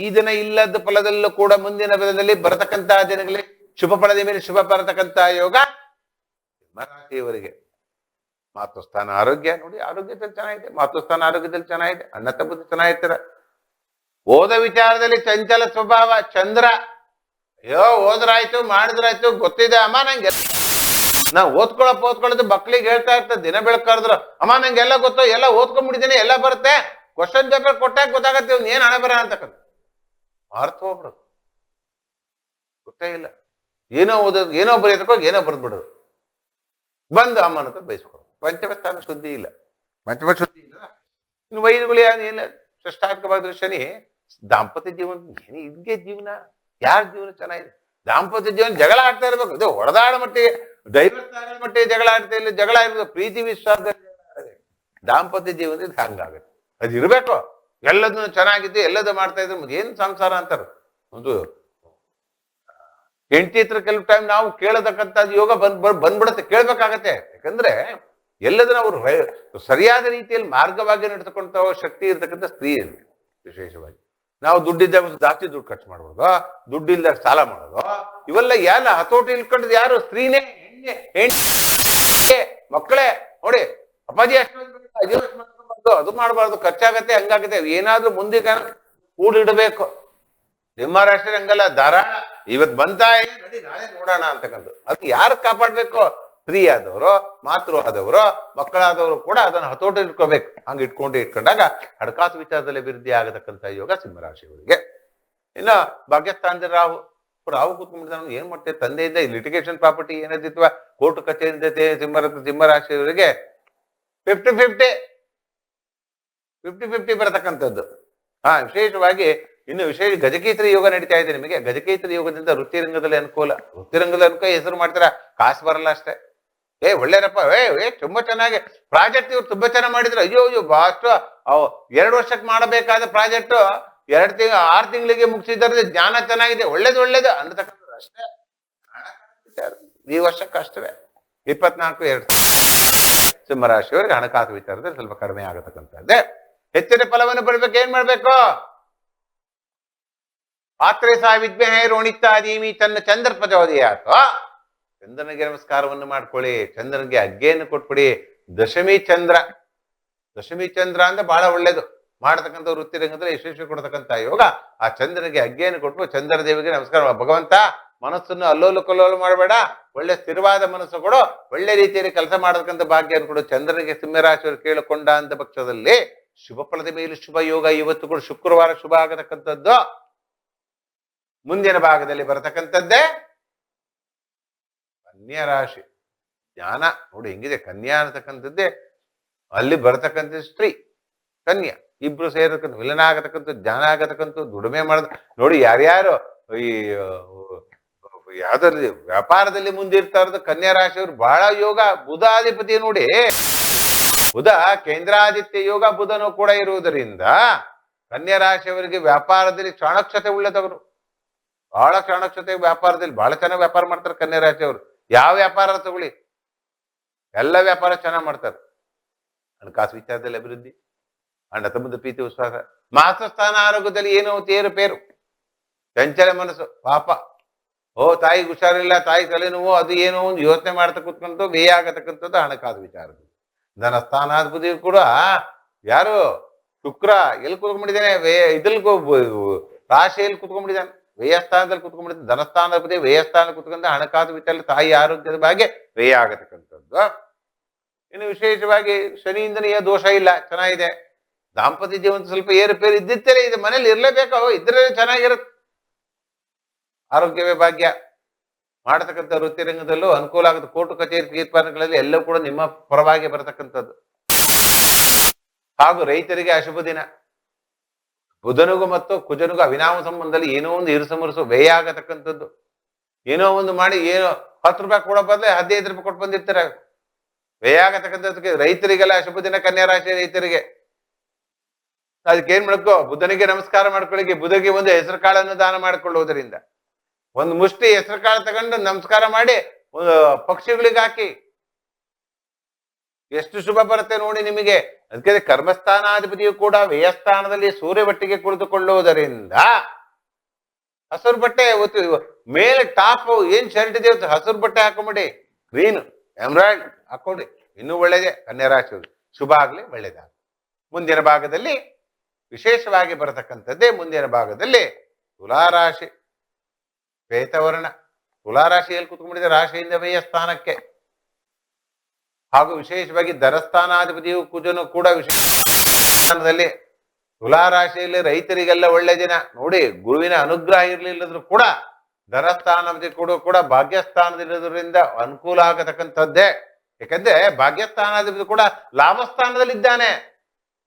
ಈ ದಿನ ಇಲ್ಲದ ಫಲದಲ್ಲೂ ಕೂಡ ಮುಂದಿನ ಫಲದಲ್ಲಿ ಬರತಕ್ಕಂತಹ ದಿನಗಳಲ್ಲಿ ಶುಭ ಫಲದ ಮೇಲೆ ಶುಭ ಬರತಕ್ಕಂತ ಯೋಗ ಸಿಂಹರಾಶಿಯವರಿಗೆ. ಮಾತೃಸ್ಥಾನ ಆರೋಗ್ಯ ನೋಡಿ, ಆರೋಗ್ಯದಲ್ಲಿ ಚೆನ್ನಾಗಿದೆ. ಮಾತೃಸ್ಥಾನ ಆರೋಗ್ಯದಲ್ಲಿ ಚೆನ್ನಾಗಿದೆ. ಅಣ್ಣ ತಮ್ಮದು ಚೆನ್ನಾಗಿರ್ತಾರ. ಓದ ವಿಚಾರದಲ್ಲಿ ಚಂಚಲ ಸ್ವಭಾವ. ಚಂದ್ರ ಅಯ್ಯೋ ಓದ್ರಾಯ್ತು ಮಾಡಿದ್ರಾಯ್ತು ಗೊತ್ತಿದೆ ಅಮ್ಮ ನಂಗೆ, ನಾ ಓದ್ಕೊಳ್ಳೋದು ಮಕ್ಳಿಗೆ ಹೇಳ್ತಾ ಇರ್ತದೆ. ದಿನ ಬೆಳಕಾರ್ದ್ರು ಅಮ್ಮ ನಂಗೆಲ್ಲ ಗೊತ್ತು, ಎಲ್ಲ ಓದ್ಕೊಂಡ್ಬಿಟ್ಟಿದ್ದೀನಿ, ಎಲ್ಲ ಬರುತ್ತೆ, ಕ್ವಶನ್ ಪೇಪರ್ ಕೊಟ್ಟಾಗ ಗೊತ್ತಾಗತ್ತೆ ಇವ್ನು ಏನ್ ಹಣ ಬರ ಅಂತಕ್ಕಂಥ ಅರ್ಥ ಹೋಗ್ಬಿಡೋದು. ಗೊತ್ತೇ ಇಲ್ಲ, ಏನೋ ಓದೋದು, ಏನೋ ಬರೆಯೋದಕ್ಕೋ ಏನೋ ಬರ್ದ್ಬಿಡೋದು. ಬಂದು ಅಮ್ಮನ ಹತ್ರ ಬಯಸ್ಕೊಡೋದು. ಪಂಚಮಸ್ಥಾನ ಶುದ್ಧಿ ಇಲ್ಲ. ಇನ್ನು ವೈದ್ಯಗಳು ಏನಿಲ್ಲ. ಷಷ್ಟಾರ್ಥಕವಾದ ಶನಿ ದಾಂಪತ್ಯ ಜೀವನ ಏನು ಹಿಂಗೆ ಜೀವನ. ಯಾರ ಜೀವನ ಚೆನ್ನಾಗಿದೆ? ದಾಂಪತ್ಯ ಜೀವನ ಜಗಳ ಆಡ್ತಾ ಇರ್ಬೇಕು. ಇದು ಹೊಡೆದಾಡ ಮಟ್ಟಿಗೆ, ಡೈವರ್ಸ್ ಆಗೋ ಮಟ್ಟಿಗೆ ಜಗಳ ಆಡ್ತಾ ಇಲ್ಲ. ಜಗಳ ಇರೋದು ಪ್ರೀತಿ ವಿಶ್ವಾಸದಲ್ಲಿ. ದಾಂಪತ್ಯ ಜೀವನದಲ್ಲಿ ಹಂಗಾಗುತ್ತೆ. ಅದು ಇರ್ಬೇಕು. ಎಲ್ಲದನ್ನು ಚೆನ್ನಾಗಿದ್ದು ಎಲ್ಲದೂ ಮಾಡ್ತಾ ಇದ್ರೆ ಮತ್ತೆ ಏನ್ ಸಂಸಾರ ಅಂತಾರ. ಒಂದು ಹೆಂಡತಿ ಹತ್ರ ಕೆಲವು ಟೈಮ್ ನಾವು ಕೇಳತಕ್ಕಂಥದ್ದು ಯೋಗ ಬಂದ್ಬಿಡುತ್ತೆ, ಕೇಳ್ಬೇಕಾಗತ್ತೆ. ಯಾಕಂದ್ರೆ ಎಲ್ಲದನ್ನ ಅವರು ಸರಿಯಾದ ರೀತಿಯಲ್ಲಿ ಮಾರ್ಗವಾಗಿ ನಡೆದುಕೊಂಡ ಶಕ್ತಿ ಇರ್ತಕ್ಕಂಥ ಸ್ತ್ರೀ ಇರಲಿ. ವಿಶೇಷವಾಗಿ ನಾವು ದುಡ್ಡಿದ್ದಾಗ ಜಾಸ್ತಿ ದುಡ್ಡು ಖರ್ಚು ಮಾಡ್ಬೋದು, ದುಡ್ಡು ಇಲ್ದಾಗ ಸಾಲ ಮಾಡೋದು, ಇವೆಲ್ಲ ಎಲ್ಲ ಹತೋಟಿ ಇಲ್ಕೊಂಡಿದ್ ಯಾರು? ಸ್ತ್ರೀನೇ, ಹೆಣ್ಣೆ, ಮಕ್ಕಳೇ. ನೋಡಿ ಅಪ್ಪಾಜಿ ಅಷ್ಟು ಅದು ಮಾಡಬಾರ್ದು, ಖರ್ಚಾಗತ್ತೆ, ಹಂಗಾಗತ್ತೆ. ಏನಾದ್ರೂ ಮುಂದೆ ಕೂಡಿಡಬೇಕು. ಸಿಂಹರಾಶಿ ಹಂಗಲ್ಲ, ಧಾರಾಳ ಇವತ್ ಬಂತ ನಾಳೆ ನೋಡೋಣ ಅಂತಕ್ಕಂಥ. ಅದು ಯಾರು ಕಾಪಾಡ್ಬೇಕು? ಸ್ತ್ರೀ ಆದವರು, ಮಾತೃ ಆದವರು, ಮಕ್ಕಳಾದವರು ಕೂಡ ಅದನ್ನ ಹತೋಟಿ ಇಟ್ಕೋಬೇಕು. ಹಂಗೆ ಇಟ್ಕೊಂಡಾಗ ಹಣಕಾಸು ವಿಚಾರದಲ್ಲಿ ಅಭಿವೃದ್ಧಿ ಆಗತಕ್ಕಂಥ ಯೋಗ ಸಿಂಹರಾಶಿಯವರಿಗೆ. ಇನ್ನು ಭಾಗ್ಯಸ್ಥಾನದಲ್ಲಿ ರಾಹು ಕೂತ್ಕೊಂಡ್ಬಿಡ್ತಾನೆ. ಏನ್ ಮಾಡ್ತೇವೆ? ತಂದೆಯಿಂದ ಲಿಟಿಗೇಷನ್ ಪ್ರಾಪರ್ಟಿ ಏನಾದಿತ್ವ, ಕೋರ್ಟ್ ಕಚೇರಿ ಸಿಂಹರಾಶಿಯವರಿಗೆ 50-50 ಬರತಕ್ಕಂಥದ್ದು. ವಿಶೇಷವಾಗಿ ಇನ್ನು ವಿಶೇಷ ಗಜಕೇಸರಿ ಯೋಗ ನಡೀತಾ ಇದೆ ನಿಮಗೆ. ಗಜಕೇಸರಿ ಯೋಗದಿಂದ ವೃತ್ತಿರಂಗದಲ್ಲಿ ಅನುಕೂಲ. ವೃತ್ತಿರಂಗದ ಅನುಕೂಲ ಹೆಸರು ಮಾಡ್ತೀರಾ, ಕಾಸು ಬರಲ್ಲ ಅಷ್ಟೇ. ಒಳ್ಳೇದಪ್ಪ, ತುಂಬಾ ಚೆನ್ನಾಗಿ ಪ್ರಾಜೆಕ್ಟ್ ಇವ್ರು ತುಂಬಾ ಚೆನ್ನಾಗಿ ಮಾಡಿದ್ರು. ಅಯ್ಯೋ ಅಯ್ಯೋ ಅಷ್ಟು 2 ವರ್ಷಕ್ಕೆ ಮಾಡಬೇಕಾದ ಪ್ರಾಜೆಕ್ಟ್ 6 ತಿಂಗಳಿಗೆ ಮುಗಿಸಿದ್ರೆ ಜ್ಞಾನ ಚೆನ್ನಾಗಿದೆ, ಒಳ್ಳೇದು ಅನ್ನತಕ್ಕಂಥದ್ದು ಅಷ್ಟೇ. ಈ ವರ್ಷಕ್ಕೆ ಅಷ್ಟೇ 24/2 ಸಿಂಹರಾಶಿಯವರಿಗೆ ಹಣಕಾಸು ವಿಚಾರದಲ್ಲಿ ಸ್ವಲ್ಪ ಕಡಿಮೆ ಆಗತಕ್ಕಂಥದ್ದೇ. ಹೆಚ್ಚಿನ ಫಲವನ್ನು ಪಡಿಬೇಕು, ಏನ್ ಮಾಡ್ಬೇಕು? ಪಾತ್ರೆ ಸಹ ವಿದ್ಮಹೇ ರೋಣಿತ್ತಾದೀಮಿ ತನ್ನ ಚಂದ್ರ ಪ್ರಚೋದಯಾತ್. ಚಂದ್ರನಿಗೆ ನಮಸ್ಕಾರವನ್ನು ಮಾಡ್ಕೊಳ್ಳಿ, ಚಂದ್ರನಿಗೆ ಅಗ್ಗೆಯನ್ನು ಕೊಟ್ಬಿಡಿ. ದಶಮಿ ಚಂದ್ರ ಅಂದ್ರೆ ಬಹಳ ಒಳ್ಳೇದು. ಮಾಡತಕ್ಕಂಥ ವೃತ್ತಿ ರಂಗದಲ್ಲಿ ಯಶಸ್ವಿ ಕೊಡ್ತಕ್ಕಂಥ ಯೋಗ. ಆ ಚಂದ್ರನಿಗೆ ಅಗ್ಗೆಯನ್ನು ಕೊಟ್ಟು ಚಂದ್ರ ದೇವಿಗೆ ನಮಸ್ಕಾರ. ಭಗವಂತ, ಮನಸ್ಸನ್ನು ಅಲ್ಲೋಲು ಕಲ್ಲೋಲು ಮಾಡಬೇಡ, ಒಳ್ಳೆ ಸ್ಥಿರವಾದ ಮನಸ್ಸು ಕೊಡು, ಒಳ್ಳೆ ರೀತಿಯಲ್ಲಿ ಕೆಲಸ ಮಾಡತಕ್ಕಂಥ ಭಾಗ್ಯ ಕೊಡು. ಚಂದ್ರನಿಗೆ ಸಿಂಹರಾಶಿಯವರು ಕೇಳಿಕೊಂಡ ಅಂತ ಪಕ್ಷದಲ್ಲಿ ಶುಭ ಫಲದ ಮೇಲೆ ಶುಭ ಯೋಗ. ಇವತ್ತು ಕೂಡ ಶುಕ್ರವಾರ ಶುಭ ಆಗತಕ್ಕಂಥದ್ದು. ಮುಂದಿನ ಭಾಗದಲ್ಲಿ ಬರತಕ್ಕಂಥದ್ದೇ ಕನ್ಯಾ ರಾಶಿ. ಜ್ಞಾನ ನೋಡಿ ಹೆಂಗಿದೆ, ಕನ್ಯಾ ಅನ್ನತಕ್ಕಂಥದ್ದೇ ಅಲ್ಲಿ ಬರತಕ್ಕಂಥ ಸ್ತ್ರೀ ಕನ್ಯಾ ಇಬ್ರು ಸೇರತಕ್ಕಂಥ ವಿಲನ ಆಗತಕ್ಕಂಥ, ಜ್ಞಾನ ಆಗತಕ್ಕಂಥ, ದುಡಿಮೆ ಮಾಡೋದು ನೋಡಿ. ಯಾರ್ಯಾರು ಈ ಯಾವ್ದ್ರಲ್ಲಿ ವ್ಯಾಪಾರದಲ್ಲಿ ಮುಂದಿರ್ತಾ ಇರೋದು ಕನ್ಯಾ ರಾಶಿಯವರು ಬಹಳ ಯೋಗ. ಬುಧಾಧಿಪತಿ ನೋಡಿ, ಬುಧ ಕೇಂದ್ರಾದಿತ್ಯ ಯೋಗ ಬುಧನು ಕೂಡ ಇರುವುದರಿಂದ ಕನ್ಯಾ ರಾಶಿಯವರಿಗೆ ವ್ಯಾಪಾರದಲ್ಲಿ ಚಾಣಕ್ಷತೆ ಉಳ್ಳದವರು. ಬಹಳ ಚಾಣಕ್ಷತೆ, ವ್ಯಾಪಾರದಲ್ಲಿ ಬಹಳ ಚೆನ್ನಾಗಿ ವ್ಯಾಪಾರ ಮಾಡ್ತಾರೆ ಕನ್ಯಾ ರಾಶಿಯವರು. ಯಾವ ವ್ಯಾಪಾರ ತಗೊಳ್ಳಿ, ಎಲ್ಲ ವ್ಯಾಪಾರ ಚೆನ್ನಾಗಿ ಮಾಡ್ತಾರೆ. ಹಣಕಾಸು ವಿಚಾರದಲ್ಲಿ ಅಭಿವೃದ್ಧಿ, ಅಣ್ಣ ತಮ್ಮದ ಪ್ರೀತಿ ವಿಶ್ವಾಸ. ಮಾತೃಸ್ಥಾನ ಆರೋಗ್ಯದಲ್ಲಿ ಏನೋ ಏರುಪೇರು, ಚಂಚಲ ಮನಸ್ಸು. ಪಾಪ, ತಾಯಿಗೆ ಹುಷಾರಿಲ್ಲ, ತಾಯಿ ತಲೆನೋವು, ಅದು ಏನೋ ಒಂದು ಯೋಚನೆ ಮಾಡ್ತಾ ಕೂತ್ಕೊಂಡು ವ್ಯಯ ಆಗತಕ್ಕಂಥದ್ದು ಹಣಕಾಸು ವಿಚಾರದಲ್ಲಿ. ಧನಸ್ಥಾನಾಧಿಪತಿ ಕೂಡ ಯಾರು ಶುಕ್ರ ಎಲ್ಲಿ ಕೂತ್ಕೊಂಡ್ಬಿಟ್ಟಿದ್ದಾನೆ, ಇದ್ರಲ್ಲಿ ರಾಶಿಯಲ್ಲಿ ಕೂತ್ಕೊಂಡ್ಬಿಟ್ಟಿದ್ದಾನೆ, ವ್ಯಯಸ್ಥಾನದಲ್ಲಿ ಕೂತ್ಕೊಂಡ್ಬಿಟ್ಟಿದ್ದಾನೆ. ಧನಸ್ಥಾನಾಧಿಪತಿ ವ್ಯಯಸ್ಥಾನ ಕೂತ್ಕೊಂಡ ಹಣಕಾಸು ವಿಚಾರ, ತಾಯಿ ಆರೋಗ್ಯದ ಬಗ್ಗೆ ವ್ಯಯ ಆಗತಕ್ಕಂಥದ್ದು. ಇನ್ನು ವಿಶೇಷವಾಗಿ ಶನಿಯಿಂದನೇ ದೋಷ ಇಲ್ಲ, ಚೆನ್ನಾಗಿದೆ. ದಾಂಪತ್ಯ ಜೀವನ ಸ್ವಲ್ಪ ಏರುಪೇರು ಇದ್ದಿತ್ತಲೇ ಇದೆ, ಮನೇಲಿ ಇರ್ಲೇಬೇಕು, ಇದ್ರೆ ಚೆನ್ನಾಗಿರುತ್ತೆ. ಆರೋಗ್ಯವೇ ಭಾಗ್ಯ. ಮಾಡತಕ್ಕಂಥ ವೃತ್ತಿ ರಂಗದಲ್ಲೂ ಅನುಕೂಲ ಆಗುತ್ತೆ. ಕೋರ್ಟು ಕಚೇರಿ ತೀರ್ಮಾನಗಳಲ್ಲಿ ಎಲ್ಲವೂ ಕೂಡ ನಿಮ್ಮ ಪರವಾಗಿ ಬರತಕ್ಕಂಥದ್ದು. ಹಾಗೂ ರೈತರಿಗೆ ಅಶುಭ ದಿನ. ಬುಧನಿಗೂ ಮತ್ತು ಕುಜನಿಗೂ ಅವಿನಾಮ ಸಂಬಂಧದಲ್ಲಿ ಏನೋ ಒಂದು ಇರುಸಮರುಸು ವ್ಯಯ ಆಗತಕ್ಕಂಥದ್ದು. ಏನೋ ಒಂದು ಮಾಡಿ, ಏನೋ 10 ರೂಪಾಯಿ ಕೊಡೋ ಬದಲೇ 15 ರೂಪಾಯಿ ಕೊಟ್ಟು ಬಂದಿರ್ತಾರೆ, ವ್ಯಯ ಆಗತಕ್ಕಂಥದ್ದಕ್ಕೆ. ರೈತರಿಗೆಲ್ಲ ಅಶುಭ ದಿನ, ಕನ್ಯಾ ರಾಶಿ ರೈತರಿಗೆ. ಅದಕ್ಕೆ ಏನ್ ಮಾಡ್ಕೋ, ಬುಧನಿಗೆ ನಮಸ್ಕಾರ ಮಾಡ್ಕೊಳ್ಳಿಕ್ಕೆ, ಬುಧನಿಗೆ ಒಂದು ಹೆಸರು ಕಾಳನ್ನು ದಾನ ಮಾಡಿಕೊಳ್ಳುವುದರಿಂದ ಒಂದು ಮುಷ್ಟಿ ಹೆಸರು ಕಾಳು ತಗೊಂಡು ನಮಸ್ಕಾರ ಮಾಡಿ ಪಕ್ಷಿಗಳಿಗೆ ಹಾಕಿ, ಎಷ್ಟು ಶುಭ ಬರುತ್ತೆ ನೋಡಿ ನಿಮಗೆ. ಅದಕ್ಕೆ ಕರ್ಮಸ್ಥಾನಾಧಿಪತಿಯು ಕೂಡ ವ್ಯಯಸ್ಥಾನದಲ್ಲಿ ಸೂರ್ಯ ಒಟ್ಟಿಗೆ ಕುಳಿತುಕೊಳ್ಳುವುದರಿಂದ ಹಸಿರು ಬಟ್ಟೆ ಮೇಲೆ ಟಾಪ್ ಏನ್ ಶರ್ಟ್ ಇದೆ ಹಸಿರು ಬಟ್ಟೆ ಹಾಕೊಂಬಿಡಿ, ಗ್ರೀನ್ ಎಮ್ರಾಯ್ಡ್ ಹಾಕೊಂಡ್ರಿ, ಇನ್ನೂ ಒಳ್ಳೇದೇ. ಕನ್ಯಾ ರಾಶಿ ಶುಭ ಆಗ್ಲಿ, ಒಳ್ಳೇದಾಗಲಿ. ಮುಂದಿನ ಭಾಗದಲ್ಲಿ ವಿಶೇಷವಾಗಿ ಬರತಕ್ಕಂಥದ್ದೇ. ಮುಂದಿನ ಭಾಗದಲ್ಲಿ ತುಲಾರಾಶಿ, ಶ್ವೇತವರ್ಣ. ತುಲಾರಾಶಿಯಲ್ಲಿ ಕುತ್ಕೊಂಡಿದೆ, ರಾಶಿಯಿಂದ ವ್ಯಯಸ್ಥಾನಕ್ಕೆ. ಹಾಗೂ ವಿಶೇಷವಾಗಿ ಧನಸ್ಥಾನಾಧಿಪತಿಯು ಕುಜನು ಕೂಡ ವಿಶೇಷ ಸ್ಥಾನದಲ್ಲಿ. ತುಲಾರಾಶಿಯಲ್ಲಿ ರೈತರಿಗೆಲ್ಲ ಒಳ್ಳೆ ದಿನ ನೋಡಿ. ಗುರುವಿನ ಅನುಗ್ರಹ ಇರಲಿಲ್ಲದ್ರೂ ಕೂಡ ಧನಸ್ಥಾನಾಧಿಪತಿ ಕೂಡ ಭಾಗ್ಯಸ್ಥಾನದಲ್ಲಿರೋದ್ರಿಂದ ಅನುಕೂಲ ಆಗತಕ್ಕಂಥದ್ದೇ. ಯಾಕಂದ್ರೆ ಭಾಗ್ಯಸ್ಥಾನಾಧಿಪತಿ ಕೂಡ ಲಾಭಸ್ಥಾನದಲ್ಲಿದ್ದಾನೆ.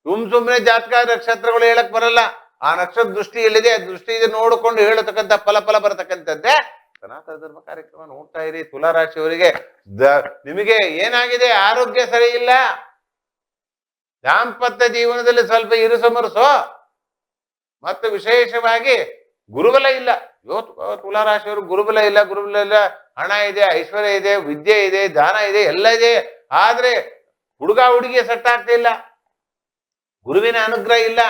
ಸುಮ್ಮನೆ ಜಾತಕ ನಕ್ಷತ್ರಗಳು ಹೇಳಕ್ ಬರಲ್ಲ. ಆ ನಕ್ಷತ್ರ ದೃಷ್ಟಿ ಎಲ್ಲಿದೆ, ದೃಷ್ಟಿ ಇದೆ ನೋಡಿಕೊಂಡು ಹೇಳತಕ್ಕಂಥ ಫಲ ಬರತಕ್ಕಂಥದ್ದೇ. ಸನಾತನ ಧರ್ಮ ಕಾರ್ಯಕ್ರಮ ನೋಡ್ತಾ ಇರಿ. ತುಲಾರಾಶಿಯವರಿಗೆ ನಿಮಗೆ ಏನಾಗಿದೆ, ಆರೋಗ್ಯ ಸರಿ ಇಲ್ಲ, ದಾಂಪತ್ಯ ಜೀವನದಲ್ಲಿ ಸ್ವಲ್ಪ ಇರುಸಮರುಸು, ಮತ್ತು ವಿಶೇಷವಾಗಿ ಗುರುಬಲ ಇಲ್ಲ. ತುಲಾರಾಶಿಯವರು ಗುರುಬಲ ಇಲ್ಲ. ಹಣ ಇದೆ, ಐಶ್ವರ್ಯ ಇದೆ, ವಿದ್ಯೆ ಇದೆ, ದಾನ ಇದೆ, ಎಲ್ಲ ಇದೆ. ಆದ್ರೆ ಹುಡುಗ ಹುಡುಗಿ ಸೆಟ್ ಆಗ್ತಾ ಇಲ್ಲ, ಗುರುವಿನ ಅನುಗ್ರಹ ಇಲ್ಲ.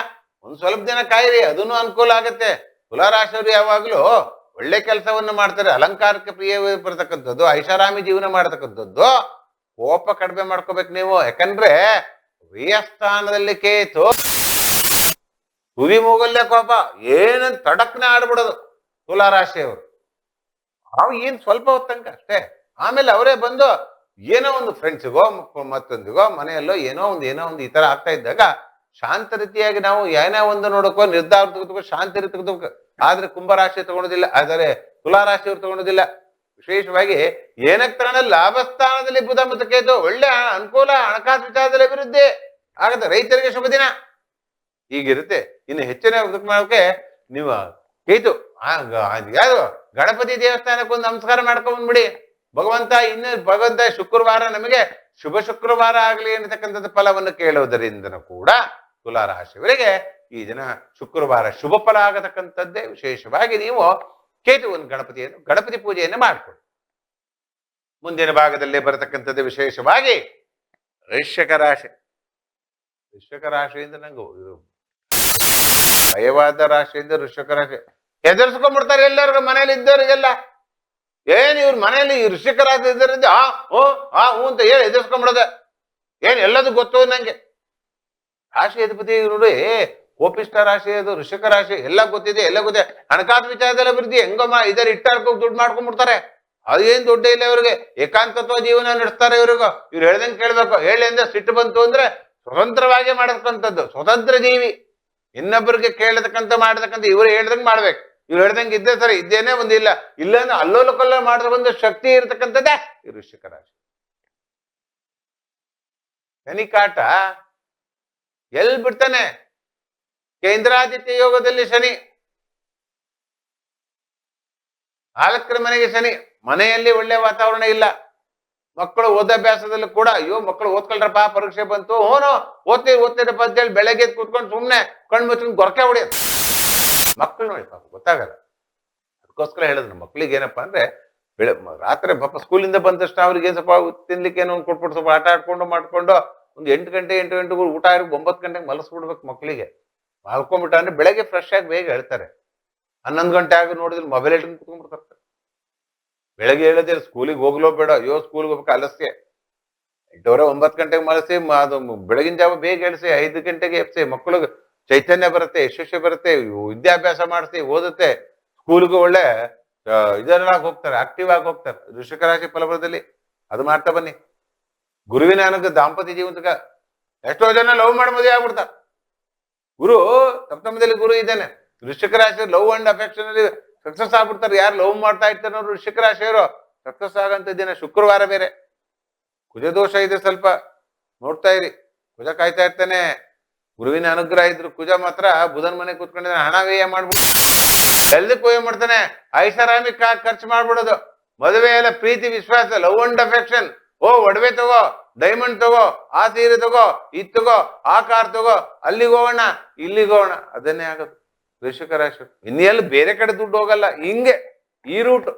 ಒಂದು ಸ್ವಲ್ಪ ದಿನ ಕಾಯಿರಿ, ಅದನ್ನು ಅನುಕೂಲ ಆಗತ್ತೆ. ತುಲಾರಾಶಿಯವರು ಯಾವಾಗ್ಲೂ ಒಳ್ಳೆ ಕೆಲಸವನ್ನು ಮಾಡ್ತಾರೆ, ಅಲಂಕಾರಕ್ಕೆ ಪ್ರಿಯ ಬರ್ತಕ್ಕಂಥದ್ದು, ಐಷಾರಾಮಿ ಜೀವನ ಮಾಡತಕ್ಕಂಥದ್ದು. ಕೋಪ ಕಡಿಮೆ ಮಾಡ್ಕೋಬೇಕು ನೀವು. ಯಾಕಂದ್ರೆ ವ್ಯಯಸ್ಥಾನದಲ್ಲಿ ಕೇತು, ತುದಿ ಮೂಗಲ್ಲೇ ಕೋಪ, ಏನಂತ ತಡಕ್ನೆ ಆಡ್ಬಿಡೋದು ತುಲಾರಾಶಿಯವರು. ಏನ್ ಸ್ವಲ್ಪ ಹೊತ್ತಂಕ ಅಷ್ಟೇ. ಆಮೇಲೆ ಅವರೇ ಬಂದು ಏನೋ ಒಂದು ಫ್ರೆಂಡ್ಸಿಗೋ ಮತ್ತೊಂದಿಗೋ ಮನೆಯಲ್ಲೋ ಏನೋ ಒಂದು ಈ ತರ ಆಗ್ತಾ ಇದ್ದಾಗ ಶಾಂತ ರೀತಿಯಾಗಿ ನಾವು ಏನೇ ಒಂದು ನೋಡಕ್ಕೋ ನಿರ್ಧಾರ ತೆಗೆದುಕೋ ಶಾಂತಿ ತೆಗೆದುಕೋ. ಆದ್ರೆ ಕುಂಭರಾಶಿ ತಗೊಳೋದಿಲ್ಲ, ಆದರೆ ತುಲಾರಾಶಿಯವರು ತಗೊಳೋದಿಲ್ಲ. ವಿಶೇಷವಾಗಿ ಏನಕ್ಕೆ ಲಾಭಸ್ಥಾನದಲ್ಲಿ ಬುಧ ಮತ್ತು ಕೇತು, ಒಳ್ಳೆ ಅನುಕೂಲ, ಹಣಕಾಸು ವಿಚಾರದಲ್ಲಿ ಅಭಿವೃದ್ಧಿ ಆಗತ್ತೆ. ರೈತರಿಗೆ ಶುಭ ದಿನ ಹೀಗಿರುತ್ತೆ. ಇನ್ನು ಹೆಚ್ಚಿನ ಮಾಡೋಕೆ ನೀವು ಕೇತು ಯಾರು ಗಣಪತಿ ದೇವಸ್ಥಾನಕ್ಕೆ ಒಂದು ನಮಸ್ಕಾರ ಮಾಡ್ಕೊಂಡ್ಬಿಡಿ. ಭಗವಂತ ಶುಕ್ರವಾರ ನಮಗೆ ಶುಭ ಶುಕ್ರವಾರ ಆಗ್ಲಿ ಅನ್ನತಕ್ಕಂಥದ್ದು ಫಲವನ್ನು ಕೇಳುವುದರಿಂದನೂ ಕೂಡ ತುಲಾ ರಾಶಿಯವರಿಗೆ ಈ ದಿನ ಶುಕ್ರವಾರ ಶುಭ ಫಲ ಆಗತಕ್ಕಂಥದ್ದೇ. ವಿಶೇಷವಾಗಿ ನೀವು ಕೇತುವನ್ನು ಗಣಪತಿ ಪೂಜೆಯನ್ನು ಮಾಡಿಕೊಳ್ಳಿ. ಮುಂದಿನ ಭಾಗದಲ್ಲಿ ಬರತಕ್ಕಂಥದ್ದು ವಿಶೇಷವಾಗಿ ವೃಶ್ಚಿಕ ರಾಶಿ. ವೃಶ್ಚಿಕ ರಾಶಿಯಿಂದ ನಂಗೆ ಭಯವಾದ ರಾಶಿಯಿಂದ ವೃಶ್ಚಿಕ ರಾಶಿ ಹೆದರ್ಸ್ಕೊಂಡ್ಬಿಡ್ತಾರೆ ಎಲ್ಲರಿಗೂ, ಮನೇಲಿ ಇದ್ದವರಿಗೆಲ್ಲ. ಏನ್ ಇವ್ರ ಮನೇಲಿ ಈ ವೃಶ್ಚಿಕ ರಾಶಿ ಇದ್ದರಿಂದ ಹ್ಞೂ ಅಂತ ಹೇಳಿ ಹೆದರ್ಸ್ಕೊಂಡ್ಬಿಡೋದೆ. ಏನ್ ಎಲ್ಲದೂ ಗೊತ್ತು ನಂಗೆ. ರಾಶಿ ಅಧಿಪತಿ ನೋಡಿ ಕೋಪಿಷ್ಟ ರಾಶಿ, ಅದು ವೃಶ್ಚಿಕ ರಾಶಿ, ಎಲ್ಲ ಗೊತ್ತಿದೆ. ಹಣಕಾಸು ವಿಚಾರದಲ್ಲಿ ಅಭಿವೃದ್ಧಿ ಹೆಂಗಮ್ಮ ಇದರ ಇಟ್ಟಾಡ್ಕೊಂಡು ದುಡ್ಡು ಮಾಡ್ಕೊಂಡ್ಬಿಡ್ತಾರೆ. ಅದೇನ್ ದುಡ್ಡು ಇಲ್ಲ ಇವ್ರಿಗೆ. ಏಕಾಂತತ್ವ ಜೀವನ ನಡೆಸ್ತಾರೆ ಇವ್ರಿಗೂ. ಇವ್ರು ಹೇಳ್ದಂಗೆ ಕೇಳ್ಬೇಕು. ಹೇಳಿ ಅಂದ್ರೆ ಸಿಟ್ಟು ಬಂತು ಅಂದ್ರೆ ಸ್ವತಂತ್ರವಾಗಿ ಮಾಡತಕ್ಕಂಥದ್ದು. ಸ್ವತಂತ್ರ ಜೀವಿ, ಇನ್ನೊಬ್ಬರಿಗೆ ಕೇಳತಕ್ಕಂಥ ಮಾಡತಕ್ಕಂಥ ಇವ್ರು ಹೇಳ್ದಂಗೆ ಮಾಡ್ಬೇಕು. ಇವ್ರು ಹೇಳ್ದಂಗೆ ಇದ್ದೇ ಸರಿ, ಇದ್ದೇನೆ ಒಂದಿಲ್ಲ ಇಲ್ಲ ಅಂದ್ರೆ ಅಲ್ಲೋಲ ಕಲ್ಲ ಮಾಡತಕ್ಕಂಥ ಶಕ್ತಿ ಇರ್ತಕ್ಕಂಥದ್ದೇ ಈ ವೃಶ್ಚಿಕ ರಾಶಿ. ಶನಿ ಕಾಟ ಎಲ್ ಬಿಡ್ತಾನೆ. ಕೇಂದ್ರಾದಿತ್ಯ ಯೋಗದಲ್ಲಿ ಶನಿ, 4ರ ಮನೆಗೆ ಶನಿ. ಮನೆಯಲ್ಲಿ ಒಳ್ಳೆ ವಾತಾವರಣ ಇಲ್ಲ. ಮಕ್ಕಳು ಓದಾಭ್ಯಾಸದಲ್ಲಿ ಕೂಡ ಅಯ್ಯೋ ಮಕ್ಕಳು ಓದ್ಕೊಳ್ರಪ್ಪ ಪರೀಕ್ಷೆ ಬಂತು, ಓದ್ತೀರಪ್ಪ ಅಂತೇಳಿ ಬೆಳಗ್ಗೆ ಕೂತ್ಕೊಂಡು ಸುಮ್ಮನೆ ಕಣ್ಣು ಮುಚ್ಕೊಂಡು ಗೊರಕೆ ಹೊಡೆಯೋದು. ಮಕ್ಕಳು ನೋಡಿ ಪಾಪ ಗೊತ್ತಾಗಲ್ಲ. ಅದಕ್ಕೋಸ್ಕರ ಹೇಳಿದ್ರು ಮಕ್ಳಿಗೆ ಏನಪ್ಪಾ ಅಂದ್ರೆ ರಾತ್ರಿ ಪಾಪ ಸ್ಕೂಲಿಂದ ಬಂದ ತಕ್ಷಣ ಅವ್ರಿಗೆ ಸ್ವಲ್ಪ ತಿನ್ಲಿಕ್ಕೆ ಏನೋ ಒಂದು ಕೊಟ್ಬಿಟ್ಟು ಸ್ವಲ್ಪ ಆಟ ಆಡ್ಕೊಂಡು ಮಾಡ್ಕೊಂಡು ಒಂದು 8 ಗಂಟೆ 8 ಗಂಟೆಗೂ ಊಟ ಆಗಿ 9 ಗಂಟೆಗೆ ಮಲಸ್ಬಿಡ್ಬೇಕು ಮಕ್ಕಳಿಗೆ. ಮಲ್ಕೊಂಡ್ಬಿಟ್ಟ ಅಂದ್ರೆ ಬೆಳಗ್ಗೆ ಫ್ರೆಶ್ ಆಗಿ ಬೇಗ ಹೇಳ್ತಾರೆ. 11 ಗಂಟೆ ಆಗಿ ನೋಡಿದ್ರೆ ಮೊಬೈಲ್ ಇಟ್ಕೊಂಡು ಕುತ್ಕೊಂಡ್ಬಿಡ್ತಾರೆ. ಬೆಳಗ್ಗೆ ಹೇಳೋದಿಲ್ಲ ಸ್ಕೂಲಿಗೆ ಹೋಗ್ಲೋ ಬೇಡ, ಅಯ್ಯೋ ಸ್ಕೂಲ್ಗೆ ಹೋಗ್ಬೇಕು ಅಲಸ್ಗೆ. 8 9 ಗಂಟೆಗೆ ಮಲಸಿ ಅದು ಬೆಳಗಿನ ಜಾವ ಬೇಗ ಹೇಳಿಸಿ 5 ಗಂಟೆಗೆ ಎಪ್ಸಿ ಮಕ್ಕಳಿಗೆ ಚೈತನ್ಯ ಬರುತ್ತೆ, ಯಶಸ್ವಿ ಬರುತ್ತೆ, ವಿದ್ಯಾಭ್ಯಾಸ ಮಾಡಿಸಿ ಓದುತ್ತೆ, ಸ್ಕೂಲ್ಗೆ ಒಳ್ಳೆ ಇದರಾಗಿ ಹೋಗ್ತಾರೆ, ಆಕ್ಟಿವ್ ಆಗಿ ಹೋಗ್ತಾರೆ. ವೃಶ್ಚಿಕ ರಾಶಿ ಫಲಫಲದಲ್ಲಿ ಅದು ಮಾಡ್ತಾ ಬನ್ನಿ. ಗುರುವಿನ ಅನುಗ್ರಹ ದಾಂಪತ್ಯ ಜೀವನಕ ಎಷ್ಟೋ ಜನ ಲವ್ ಮಾಡಿ ಮದುವೆ ಆಗ್ಬಿಡ್ತಾರೆ. ಗುರು ಸಪ್ತಮದಲ್ಲಿ ಗುರು ಇದ್ದಾನೆ. ವೃಶ್ಚಿಕ ರಾಶಿ ಲವ್ ಅಂಡ್ ಅಫೆಕ್ಷನ್ ಅಲ್ಲಿ ಸಕ್ಸಸ್ ಆಗ್ಬಿಡ್ತಾರೆ. ಯಾರು ಲವ್ ಮಾಡ್ತಾ ಇರ್ತಾರೆ ನೋಡ್ರಿ ವೃಶ್ಚಿಕ ರಾಶಿಯವರು ಸಕ್ಸಸ್ ಆಗಂತ ದಿನ ಶುಕ್ರವಾರ ಬೇರೆ. ಕುಜ ದೋಷ ಇದೆ ಸ್ವಲ್ಪ, ನೋಡ್ತಾ ಇರಿ. ಕುಜ ಕಾಯ್ತಾ ಇರ್ತಾನೆ. ಗುರುವಿನ ಅನುಗ್ರಹ ಇದ್ರು ಕುಜ ಮಾತ್ರ ಬುಧನ್ ಮನೆ ಕೂತ್ಕೊಂಡಿದ್ದಾನೆ. ಹಣ ವ್ಯಯ ಮಾಡ್ಬಿಟ್ಟು ಎಲ್ದಕ್ಕೂ ವ್ಯಯ ಮಾಡ್ತಾನೆ. ಐಷಾರಾಮಿ ಖರ್ಚು ಮಾಡ್ಬಿಡೋದು. ಮದುವೆ ಎಲ್ಲ ಪ್ರೀತಿ ವಿಶ್ವಾಸ, ಲವ್ ಅಂಡ್ ಅಫೆಕ್ಷನ್. ಒಡವೆ ತಗೋ, ಡೈಮಂಡ್ ತಗೋ, ಆ ಸೀರೆ ತಗೋ, ಇದ್ ತಗೋ, ಆ ಕಾರ್ ತಗೋ, ಅಲ್ಲಿಗೆ ಹೋಗೋಣ ಇಲ್ಲಿಗೆ ಹೋಗೋಣ, ಅದನ್ನೇ ಆಗೋದು ವೃಶ್ಚಿಕ ರಾಶಿ. ಇನ್ನೆಲ್ಲ ಬೇರೆ ಕಡೆ ದುಡ್ಡು ಹೋಗಲ್ಲ, ಹಿಂಗೆ ಈ ರೂಟ್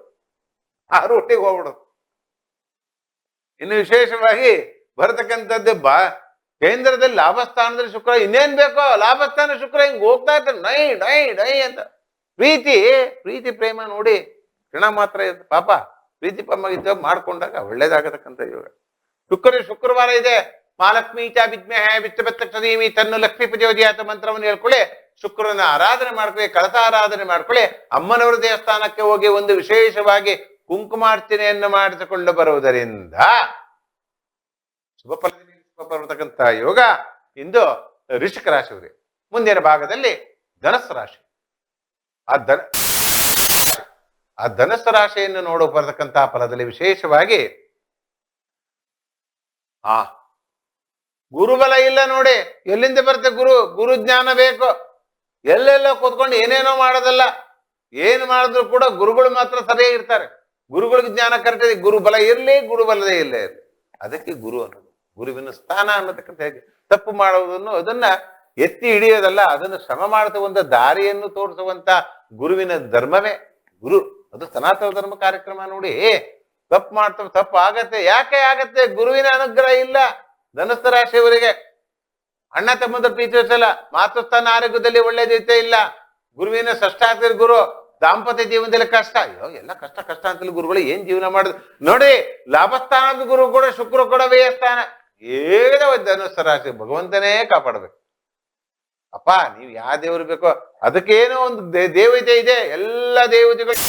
ಆ ರೂಟಿಗೆ ಹೋಗ್ಬಿಡೋದು. ಇನ್ನು ವಿಶೇಷವಾಗಿ ಬರತಕ್ಕಂಥದ್ದು ಕೇಂದ್ರದಲ್ಲಿ ಲಾಭಸ್ಥಾನದಲ್ಲಿ ಶುಕ್ರ. ಇನ್ನೇನ್ ಬೇಕೋ ಲಾಭಸ್ಥಾನ ಶುಕ್ರ ಹಿಂಗ್ ಹೋಗ್ತಾ ಇರ್ತಾನೆ ಡೈ ಡೈ ಡೈ ಅಂತ. ಪ್ರೀತಿ ಪ್ರೇಮ ನೋಡಿ ಕ್ಷಣ ಮಾತ್ರ ಇರುತ್ತೆ ಪಾಪ. ಪ್ರೀತಿ ಪ್ರೇಮ ಮಾಡ್ಕೊಂಡಾಗ ಒಳ್ಳೇದಾಗತಕ್ಕಂಥ ಯೋಗ. ಶುಕ್ರವಾರ ಇದೆ. ಮಹಾಲಕ್ಷ್ಮೀ ಚ ವಿದ್ಮಹೇ ವಿತ್ತಬತ್ತಕ್ಷದೀಮಿ ತನ್ನು ಲಕ್ಷ್ಮೀ ಪೂಜೆಯಾತ ಮಂತ್ರವನ್ನು ಹೇಳ್ಕೊಳ್ಳಿ. ಶುಕ್ರನ ಆರಾಧನೆ ಮಾಡ್ಕೊಳ್ಳಿ, ಕಳಸ ಆರಾಧನೆ ಮಾಡ್ಕೊಳ್ಳಿ. ಅಮ್ಮನವರ ದೇವಸ್ಥಾನಕ್ಕೆ ಹೋಗಿ ಒಂದು ವಿಶೇಷವಾಗಿ ಕುಂಕುಮಾರ್ಚನೆಯನ್ನು ಮಾಡಿಸಿಕೊಂಡು ಬರುವುದರಿಂದ ಶುಭ ಬರತಕ್ಕಂಥ ಯೋಗ ಇಂದು ವೃಶ್ಚಿಕ ರಾಶಿಯವರಿಗೆ. ಮುಂದಿನ ಭಾಗದಲ್ಲಿ ಧನಸ್ಸು ರಾಶಿ. ಆ ಧನಸ್ಸು ರಾಶಿಯನ್ನು ನೋಡೋ ಬರತಕ್ಕಂತಹ ಫಲದಲ್ಲಿ ವಿಶೇಷವಾಗಿ ಗುರುಬಲ ಇಲ್ಲ ನೋಡಿ. ಎಲ್ಲಿಂದ ಬರುತ್ತೆ ಗುರು ಜ್ಞಾನ ಬೇಕು. ಎಲ್ಲೆಲ್ಲ ಕೂತ್ಕೊಂಡು ಏನೇನೋ ಮಾಡೋದಲ್ಲ. ಏನು ಮಾಡಿದ್ರು ಕೂಡ ಗುರುಗಳು ಮಾತ್ರ ಸರಿಯಾಗಿ ಇರ್ತಾರೆ. ಗುರುಗಳಿಗೆ ಜ್ಞಾನ ಕರೆಕ್ಟ್ ಇದೆ. ಗುರುಬಲ ಇರಲಿ, ಗುರುಬಲದೇ ಇಲ್ಲೇ ಇರಲಿ. ಅದಕ್ಕೆ ಗುರು ಅನ್ನೋದು. ಗುರುವಿನ ಸ್ಥಾನ ಅನ್ನತಕ್ಕಂಥ ಹೇಗೆ ತಪ್ಪು ಮಾಡುವುದನ್ನು ಅದನ್ನ ಎತ್ತಿ ಹಿಡಿಯೋದಲ್ಲ, ಅದನ್ನು ಶ್ರಮ ಮಾಡುವಂತ ದಾರಿಯನ್ನು ತೋರಿಸುವಂತ ಗುರುವಿನ ಧರ್ಮವೇ ಗುರು. ಅದು ಸನಾತನ ಧರ್ಮ ಕಾರ್ಯಕ್ರಮ ನೋಡಿ. ತಪ್ಪು ಆಗತ್ತೆ. ಯಾಕೆ ಆಗತ್ತೆ? ಗುರುವಿನ ಅನುಗ್ರಹ ಇಲ್ಲ. ಧನುಸ್ಸು ರಾಶಿಯವರಿಗೆ ಅಣ್ಣ ತಮ್ಮಂದ್ರ ಪ್ರೀತಿ ಸಲ ಮಾತೃಸ್ಥಾನ ಆರೋಗ್ಯದಲ್ಲಿ ಒಳ್ಳೇದೈತೆ ಇಲ್ಲ. ಗುರುವಿನ ಷಷ್ಠಾಸ್ತ್ರ ಗುರು. ದಾಂಪತ್ಯ ಜೀವನದಲ್ಲಿ ಕಷ್ಟ. ಅಯ್ಯೋ ಎಲ್ಲ ಕಷ್ಟ ಅಂತಲ್ಲಿ ಗುರುಗಳು ಏನ್ ಜೀವನ ಮಾಡುದು ನೋಡಿ. ಲಾಭಸ್ಥಾನದ ಗುರು ಕೂಡ ಶುಕ್ರ ಕೂಡ ವ್ಯಯಸ್ಥಾನ. ಏನೋ ಧನುಸ್ಸು ರಾಶಿ ಭಗವಂತನೇ ಕಾಪಾಡಬೇಕು. ಅಪ್ಪ ನೀವು ಯಾವ ದೇವರು ಬೇಕೋ ಅದಕ್ಕೇನೋ ಒಂದು ದೇವತೆ ಇದೆ. ಎಲ್ಲ ದೇವತೆಗಳು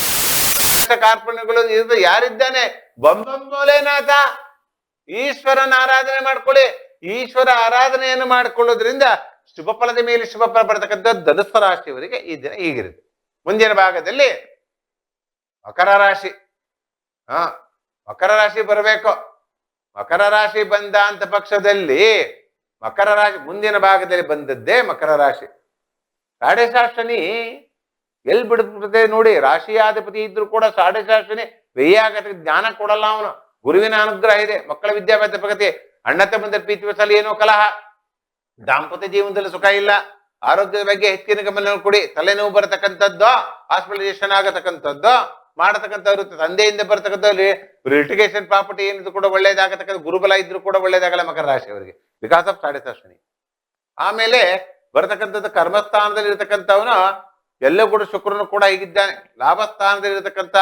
ಕಾರ್ಪಣ್ಯಗಳು ಯಾರಿದ್ದಾನೆ? ಬಂಬಂಬೋಲೆನಾಥ. ಈಶ್ವರನ ಆರಾಧನೆ ಮಾಡ್ಕೊಳ್ಳಿ. ಈಶ್ವರ ಆರಾಧನೆಯನ್ನು ಮಾಡಿಕೊಳ್ಳೋದ್ರಿಂದ ಶುಭ ಫಲದ ಮೇಲೆ ಶುಭ ಫಲ ಬರತಕ್ಕಂಥ ಧನುಸ್ಸು ರಾಶಿಯವರಿಗೆ ಈ ದಿನ ಹೀಗಿರುತ್ತೆ. ಮುಂದಿನ ಭಾಗದಲ್ಲಿ ಮಕರ ರಾಶಿ. ಮಕರ ರಾಶಿ ಬರಬೇಕು. ಮಕರ ರಾಶಿ ಬಂದ ಅಂತ ಪಕ್ಷದಲ್ಲಿ ಮಕರ ರಾಶಿ ಮುಂದಿನ ಭಾಗದಲ್ಲಿ ಬಂದದ್ದೇ ಮಕರ ರಾಶಿ. ಕಾಡೇಶ ಶನಿ ಎಲ್ಲಿ ಬಿಡ್ಬಿಡುತ್ತೆ ನೋಡಿ. ರಾಶಿಯಾಧಿಪತಿ ಇದ್ರು ಕೂಡ ಸಾಡೆ ಶಾಸನೆ ವ್ಯಯ ಆಗತ್ತೆ, ಜ್ಞಾನ ಕೊಡಲ್ಲ ಅವನು. ಗುರುವಿನ ಅನುಗ್ರಹ ಇದೆ, ಮಕ್ಕಳ ವಿದ್ಯಾಭ್ಯಾಸ ಪ್ರಗತಿ, ಅಣ್ಣ ತಮ್ಮಂದಿರ ಪ್ರೀತಿ ವಿಶ್ವಾಸದಲ್ಲಿ ಏನೋ ಕಲಹ, ದಾಂಪತ್ಯ ಜೀವನದಲ್ಲಿ ಸುಖ ಇಲ್ಲ, ಆರೋಗ್ಯದ ಬಗ್ಗೆ ಹೆಚ್ಚಿನ ಗಮನ ಕೊಡಿ. ತಲೆನೋವು ಬರತಕ್ಕಂಥದ್ದು, ಹಾಸ್ಪಿಟಲೈಸೇಷನ್ ಆಗತಕ್ಕಂಥದ್ದು ಮಾಡತಕ್ಕಂಥವ್ರು, ತಂದೆಯಿಂದ ಬರತಕ್ಕಂಥ ಲಿಟಿಗೇಷನ್ ಪ್ರಾಪರ್ಟಿ ಏನಿದ್ರು ಕೂಡ ಒಳ್ಳೇದಾಗತಕ್ಕಂಥ, ಗುರುಬಲ ಇದ್ರು ಕೂಡ ಒಳ್ಳೇದಾಗಲ್ಲ ಮಕರ ರಾಶಿಯವರಿಗೆ, ಬಿಕಾಸ್ ಆಫ್ ಸಾಡೆ ಶಾಸನೆ. ಆಮೇಲೆ ಬರತಕ್ಕಂಥದ್ದು ಕರ್ಮಸ್ಥಾನದಲ್ಲಿ ಇರತಕ್ಕಂಥವನು ಎಲ್ಲೂ ಕೂಡ ಶುಕ್ರನು ಕೂಡ ಹೀಗಿದ್ದಾನೆ. ಲಾಭಸ್ಥಾನದಲ್ಲಿ ಇರತಕ್ಕಂಥ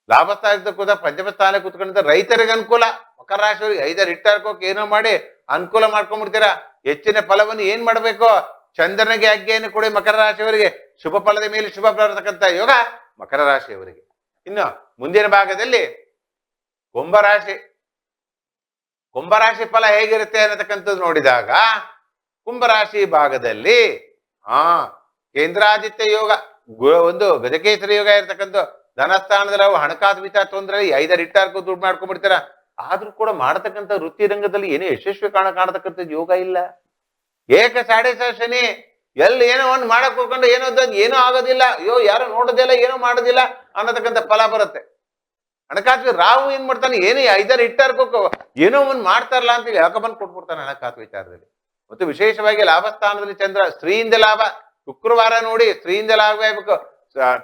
ಲಾಭಸ್ಥಾನ ಕೂಡ ಪಂಚಮ ಸ್ಥಾನ ಕೂತ್ಕೊಂಡ ರೈತರಿಗೆ ಅನುಕೂಲ. ಮಕರ ರಾಶಿಯವರಿಗೆ 5 ರಿಟ್ಟರ್ಕೋಕ್ ಏನೋ ಮಾಡಿ ಅನುಕೂಲ ಮಾಡ್ಕೊಂಡ್ಬಿಡ್ತೀರಾ. ಹೆಚ್ಚಿನ ಫಲವನ್ನು ಏನ್ ಮಾಡ್ಬೇಕು, ಚಂದ್ರನಿಗೆ ಆಜ್ಞೆಯನ್ನು ಕೊಡಿ. ಮಕರ ರಾಶಿಯವರಿಗೆ ಶುಭ ಫಲದ ಮೇಲೆ ಶುಭ ಬರತಕ್ಕಂಥ ಯೋಗ ಮಕರ ರಾಶಿಯವರಿಗೆ. ಇನ್ನು ಮುಂದಿನ ಭಾಗದಲ್ಲಿ ಕುಂಭರಾಶಿ. ಕುಂಭರಾಶಿ ಫಲ ಹೇಗಿರುತ್ತೆ ಅನ್ನತಕ್ಕಂಥದ್ದು ನೋಡಿದಾಗ, ಕುಂಭರಾಶಿ ಭಾಗದಲ್ಲಿ ಕೇಂದ್ರಾದಿತ್ಯ ಯೋಗ, ಒಂದು ಗಜಕೇಸರಿ ಯೋಗ ಇರತಕ್ಕಂಥ, ಧನಸ್ಥಾನದಲ್ಲಿ ಅವು ಹಣಕಾಸು ವಿಚಾರ ತೊಂದರೆ 5 ರಿಟ್ಟರ್ಗೂ ದುಡ್ಡು ಮಾಡ್ಕೊಂಡ್ಬಿಡ್ತೀರ. ಆದ್ರೂ ಕೂಡ ಮಾಡತಕ್ಕಂಥ ವೃತ್ತಿ ರಂಗದಲ್ಲಿ ಏನೋ ಯಶಸ್ವಿ ಕಾಣತಕ್ಕಂಥದ್ದು ಯೋಗ ಇಲ್ಲ. ಏಕ ಸಾಡೆ ಶಾಸನೆ, ಎಲ್ಲಿ ಏನೋ ಒಂದು ಮಾಡಕ್ ಹೋಗ್ಕೊಂಡು ಏನೋ ಆಗೋದಿಲ್ಲ, ಅಯ್ಯೋ ಯಾರೋ ನೋಡೋದಿಲ್ಲ, ಏನೋ ಮಾಡೋದಿಲ್ಲ ಅನ್ನತಕ್ಕಂಥ ಫಲ ಬರುತ್ತೆ. ಹಣಕಾಸು ರಾವು ಏನ್ ಮಾಡ್ತಾನೆ, ಏನೋ 5 ರಿಟ್ಟರ್ಗೂ ಏನೋ ಒಂದು ಮಾಡ್ತಾರಲ್ಲ ಅಂತ ಯಾಕೆ ಬಂದು ಕೊಟ್ಬಿಡ್ತಾನೆ ಹಣಕಾಸು ವಿಚಾರದಲ್ಲಿ. ಮತ್ತು ವಿಶೇಷವಾಗಿ ಲಾಭಸ್ಥಾನದಲ್ಲಿ ಚಂದ್ರ, ಸ್ತ್ರೀಯಿಂದ ಲಾಭ. ಶುಕ್ರವಾರ ನೋಡಿ, ಸ್ತ್ರೀಯಿಂದ ಲಾಭ ಆಗ್ಬೇಕು,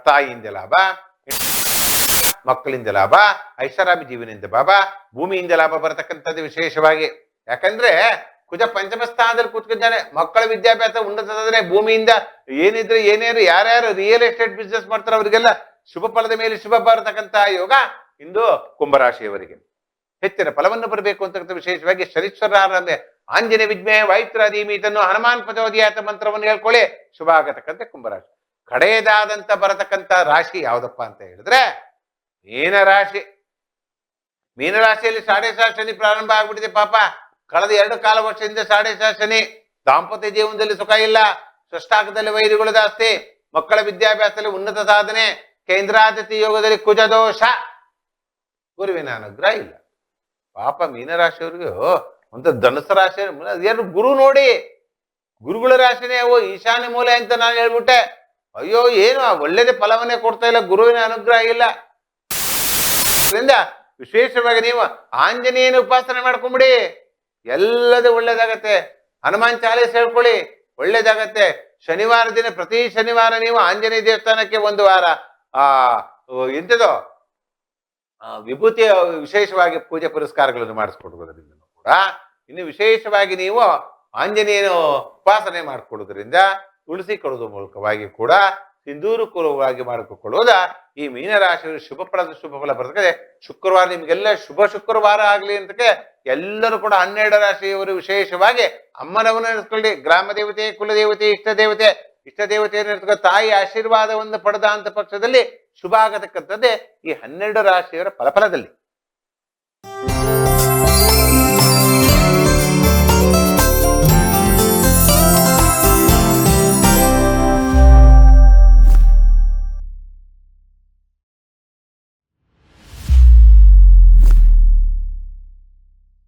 ತಾಯಿಯಿಂದ ಲಾಭ, ಮಕ್ಕಳಿಂದ ಲಾಭ, ಐಷಾರಾಮಿ ಜೀವನದಿಂದ ಲಾಭ, ಭೂಮಿಯಿಂದ ಲಾಭ ಬರತಕ್ಕಂಥದ್ದು ವಿಶೇಷವಾಗಿ. ಯಾಕಂದ್ರೆ ಕುಜ ಪಂಚಮ ಸ್ಥಾನದಲ್ಲಿ ಕೂತ್ಕೊಂಡಿದ್ದಾನೆ. ಮಕ್ಕಳ ವಿದ್ಯಾಭ್ಯಾಸ ಉನ್ನತದಾದ್ರೆ ಭೂಮಿಯಿಂದ ಏನಿದ್ರೆ ಏನೇನು ಯಾರ್ಯಾರು ರಿಯಲ್ ಎಸ್ಟೇಟ್ ಬಿಸ್ನೆಸ್ ಮಾಡ್ತಾರೆ ಅವರಿಗೆಲ್ಲ ಶುಭ ಫಲದ ಮೇಲೆ ಶುಭ ಬರತಕ್ಕಂಥ ಯೋಗ ಇಂದು ಕುಂಭರಾಶಿಯವರಿಗೆ. ಹೆಚ್ಚಿನ ಫಲವನ್ನು ಬರಬೇಕು ಅಂತಕ್ಕಂಥ ವಿಶೇಷವಾಗಿ ಶನೀಶ್ವರ ಆಂಜನೇಯ ವಿದ್ಮೆ ವೈತ್ರಾಧೀಮಿ ಇದನ್ನು ಹನುಮಾನ್ ಪ್ರಚೋದಯಾತ ಮಂತ್ರವನ್ನು ಹೇಳ್ಕೊಳ್ಳಿ, ಶುಭ ಆಗತಕ್ಕಂಥ ಕುಂಭರಾಶಿ. ಕಡೆಯದಾದಂತ ಬರತಕ್ಕಂಥ ರಾಶಿ ಯಾವ್ದಪ್ಪ ಅಂತ ಹೇಳಿದ್ರೆ ಮೀನರಾಶಿ. ಮೀನರಾಶಿಯಲ್ಲಿ ಸಾಡೆ ಶಾಸನೆ ಪ್ರಾರಂಭ ಆಗ್ಬಿಟ್ಟಿದೆ ಪಾಪ. ಕಳೆದ 2 ವರ್ಷದಿಂದ ಸಾಡೆ ಶಾಸನೆ. ದಾಂಪತ್ಯ ಜೀವನದಲ್ಲಿ ಸುಖ ಇಲ್ಲ, ಷಷ್ಟಾಕದಲ್ಲಿ ವೈರಿಗಳು ಜಾಸ್ತಿ, ಮಕ್ಕಳ ವಿದ್ಯಾಭ್ಯಾಸದಲ್ಲಿ ಉನ್ನತ ಸಾಧನೆ, ಕೇಂದ್ರಾದಿತ್ಯ ಯೋಗದಲ್ಲಿ ಕುಜದೋಷ, ಗುರುವಿನ ಅನುಗ್ರಹ ಇಲ್ಲ. ಪಾಪ ಮೀನರಾಶಿಯವರಿಗೂ ಒಂದು ಧನುಸು ರಾಶಿ ಏನು ಗುರು ನೋಡಿ, ಗುರುಗಳ ರಾಶಿನೇ ಅವು ಈಶಾನ್ಯ ಮೂಲೆ ಅಂತ ನಾನು ಹೇಳ್ಬಿಟ್ಟೆ. ಅಯ್ಯೋ ಏನು ಒಳ್ಳೆಯದೇ ಫಲವನ್ನೇ ಕೊಡ್ತಾ ಇಲ್ಲ, ಗುರುವಿನ ಅನುಗ್ರಹ ಇಲ್ಲ. ಅದರಿಂದ ವಿಶೇಷವಾಗಿ ನೀವು ಆಂಜನೇಯನ ಉಪಾಸನೆ ಮಾಡ್ಕೊಂಬಿಡಿ, ಎಲ್ಲದೂ ಒಳ್ಳೇದಾಗತ್ತೆ. ಹನುಮಾನ್ ಚಾಲೀಸ್ ಹೇಳ್ಕೊಳ್ಳಿ, ಒಳ್ಳೇದಾಗತ್ತೆ. ಶನಿವಾರ ದಿನ ಪ್ರತಿ ಶನಿವಾರ ನೀವು ಆಂಜನೇಯ ದೇವಸ್ಥಾನಕ್ಕೆ ಒಂದು ವಾರ ಎಂಥದೋ ವಿಭೂತಿಯ ವಿಶೇಷವಾಗಿ ಪೂಜೆ ಪುರಸ್ಕಾರಗಳನ್ನು ಮಾಡಿಸ್ಕೊಡುವುದರಿಂದ ಕೂಡ, ಇನ್ನು ವಿಶೇಷವಾಗಿ ನೀವು ಆಂಜನೇಯನ ಉಪಾಸನೆ ಮಾಡಿಕೊಳ್ಳುವುದರಿಂದ, ತುಳಸಿ ಕೊಡುವುದರ ಮೂಲಕವಾಗಿ ಕೂಡ ಸಿಂಧೂರಪೂರ್ವವಾಗಿ ಮಾಡಿಕೊಳ್ಳುವುದ ಈ ಮೀನರಾಶಿಯ ಶುಭ ಫಲ ಬರ್ತದೆ. ಶುಕ್ರವಾರ ನಿಮ್ಗೆಲ್ಲ ಶುಭ ಶುಕ್ರವಾರ ಆಗ್ಲಿ ಅಂತಕ್ಕೆ ಎಲ್ಲರೂ ಕೂಡ 12 ರಾಶಿಯವರು ವಿಶೇಷವಾಗಿ ಅಮ್ಮನವನ್ನು ನೆನೆಸ್ಕೊಳ್ಳಿ. ಗ್ರಾಮ ದೇವತೆ, ಕುಲದೇವತೆ, ಇಷ್ಟ ದೇವತೆಯನ್ನು ತಾಯಿ ಆಶೀರ್ವಾದವನ್ನು ಪಡೆದ ಅಂತ ಪಕ್ಷದಲ್ಲಿ ಶುಭ ಆಗತಕ್ಕಂಥದ್ದೇ ಈ 12 ರಾಶಿಯವರ ಫಲಫಲದಲ್ಲಿ.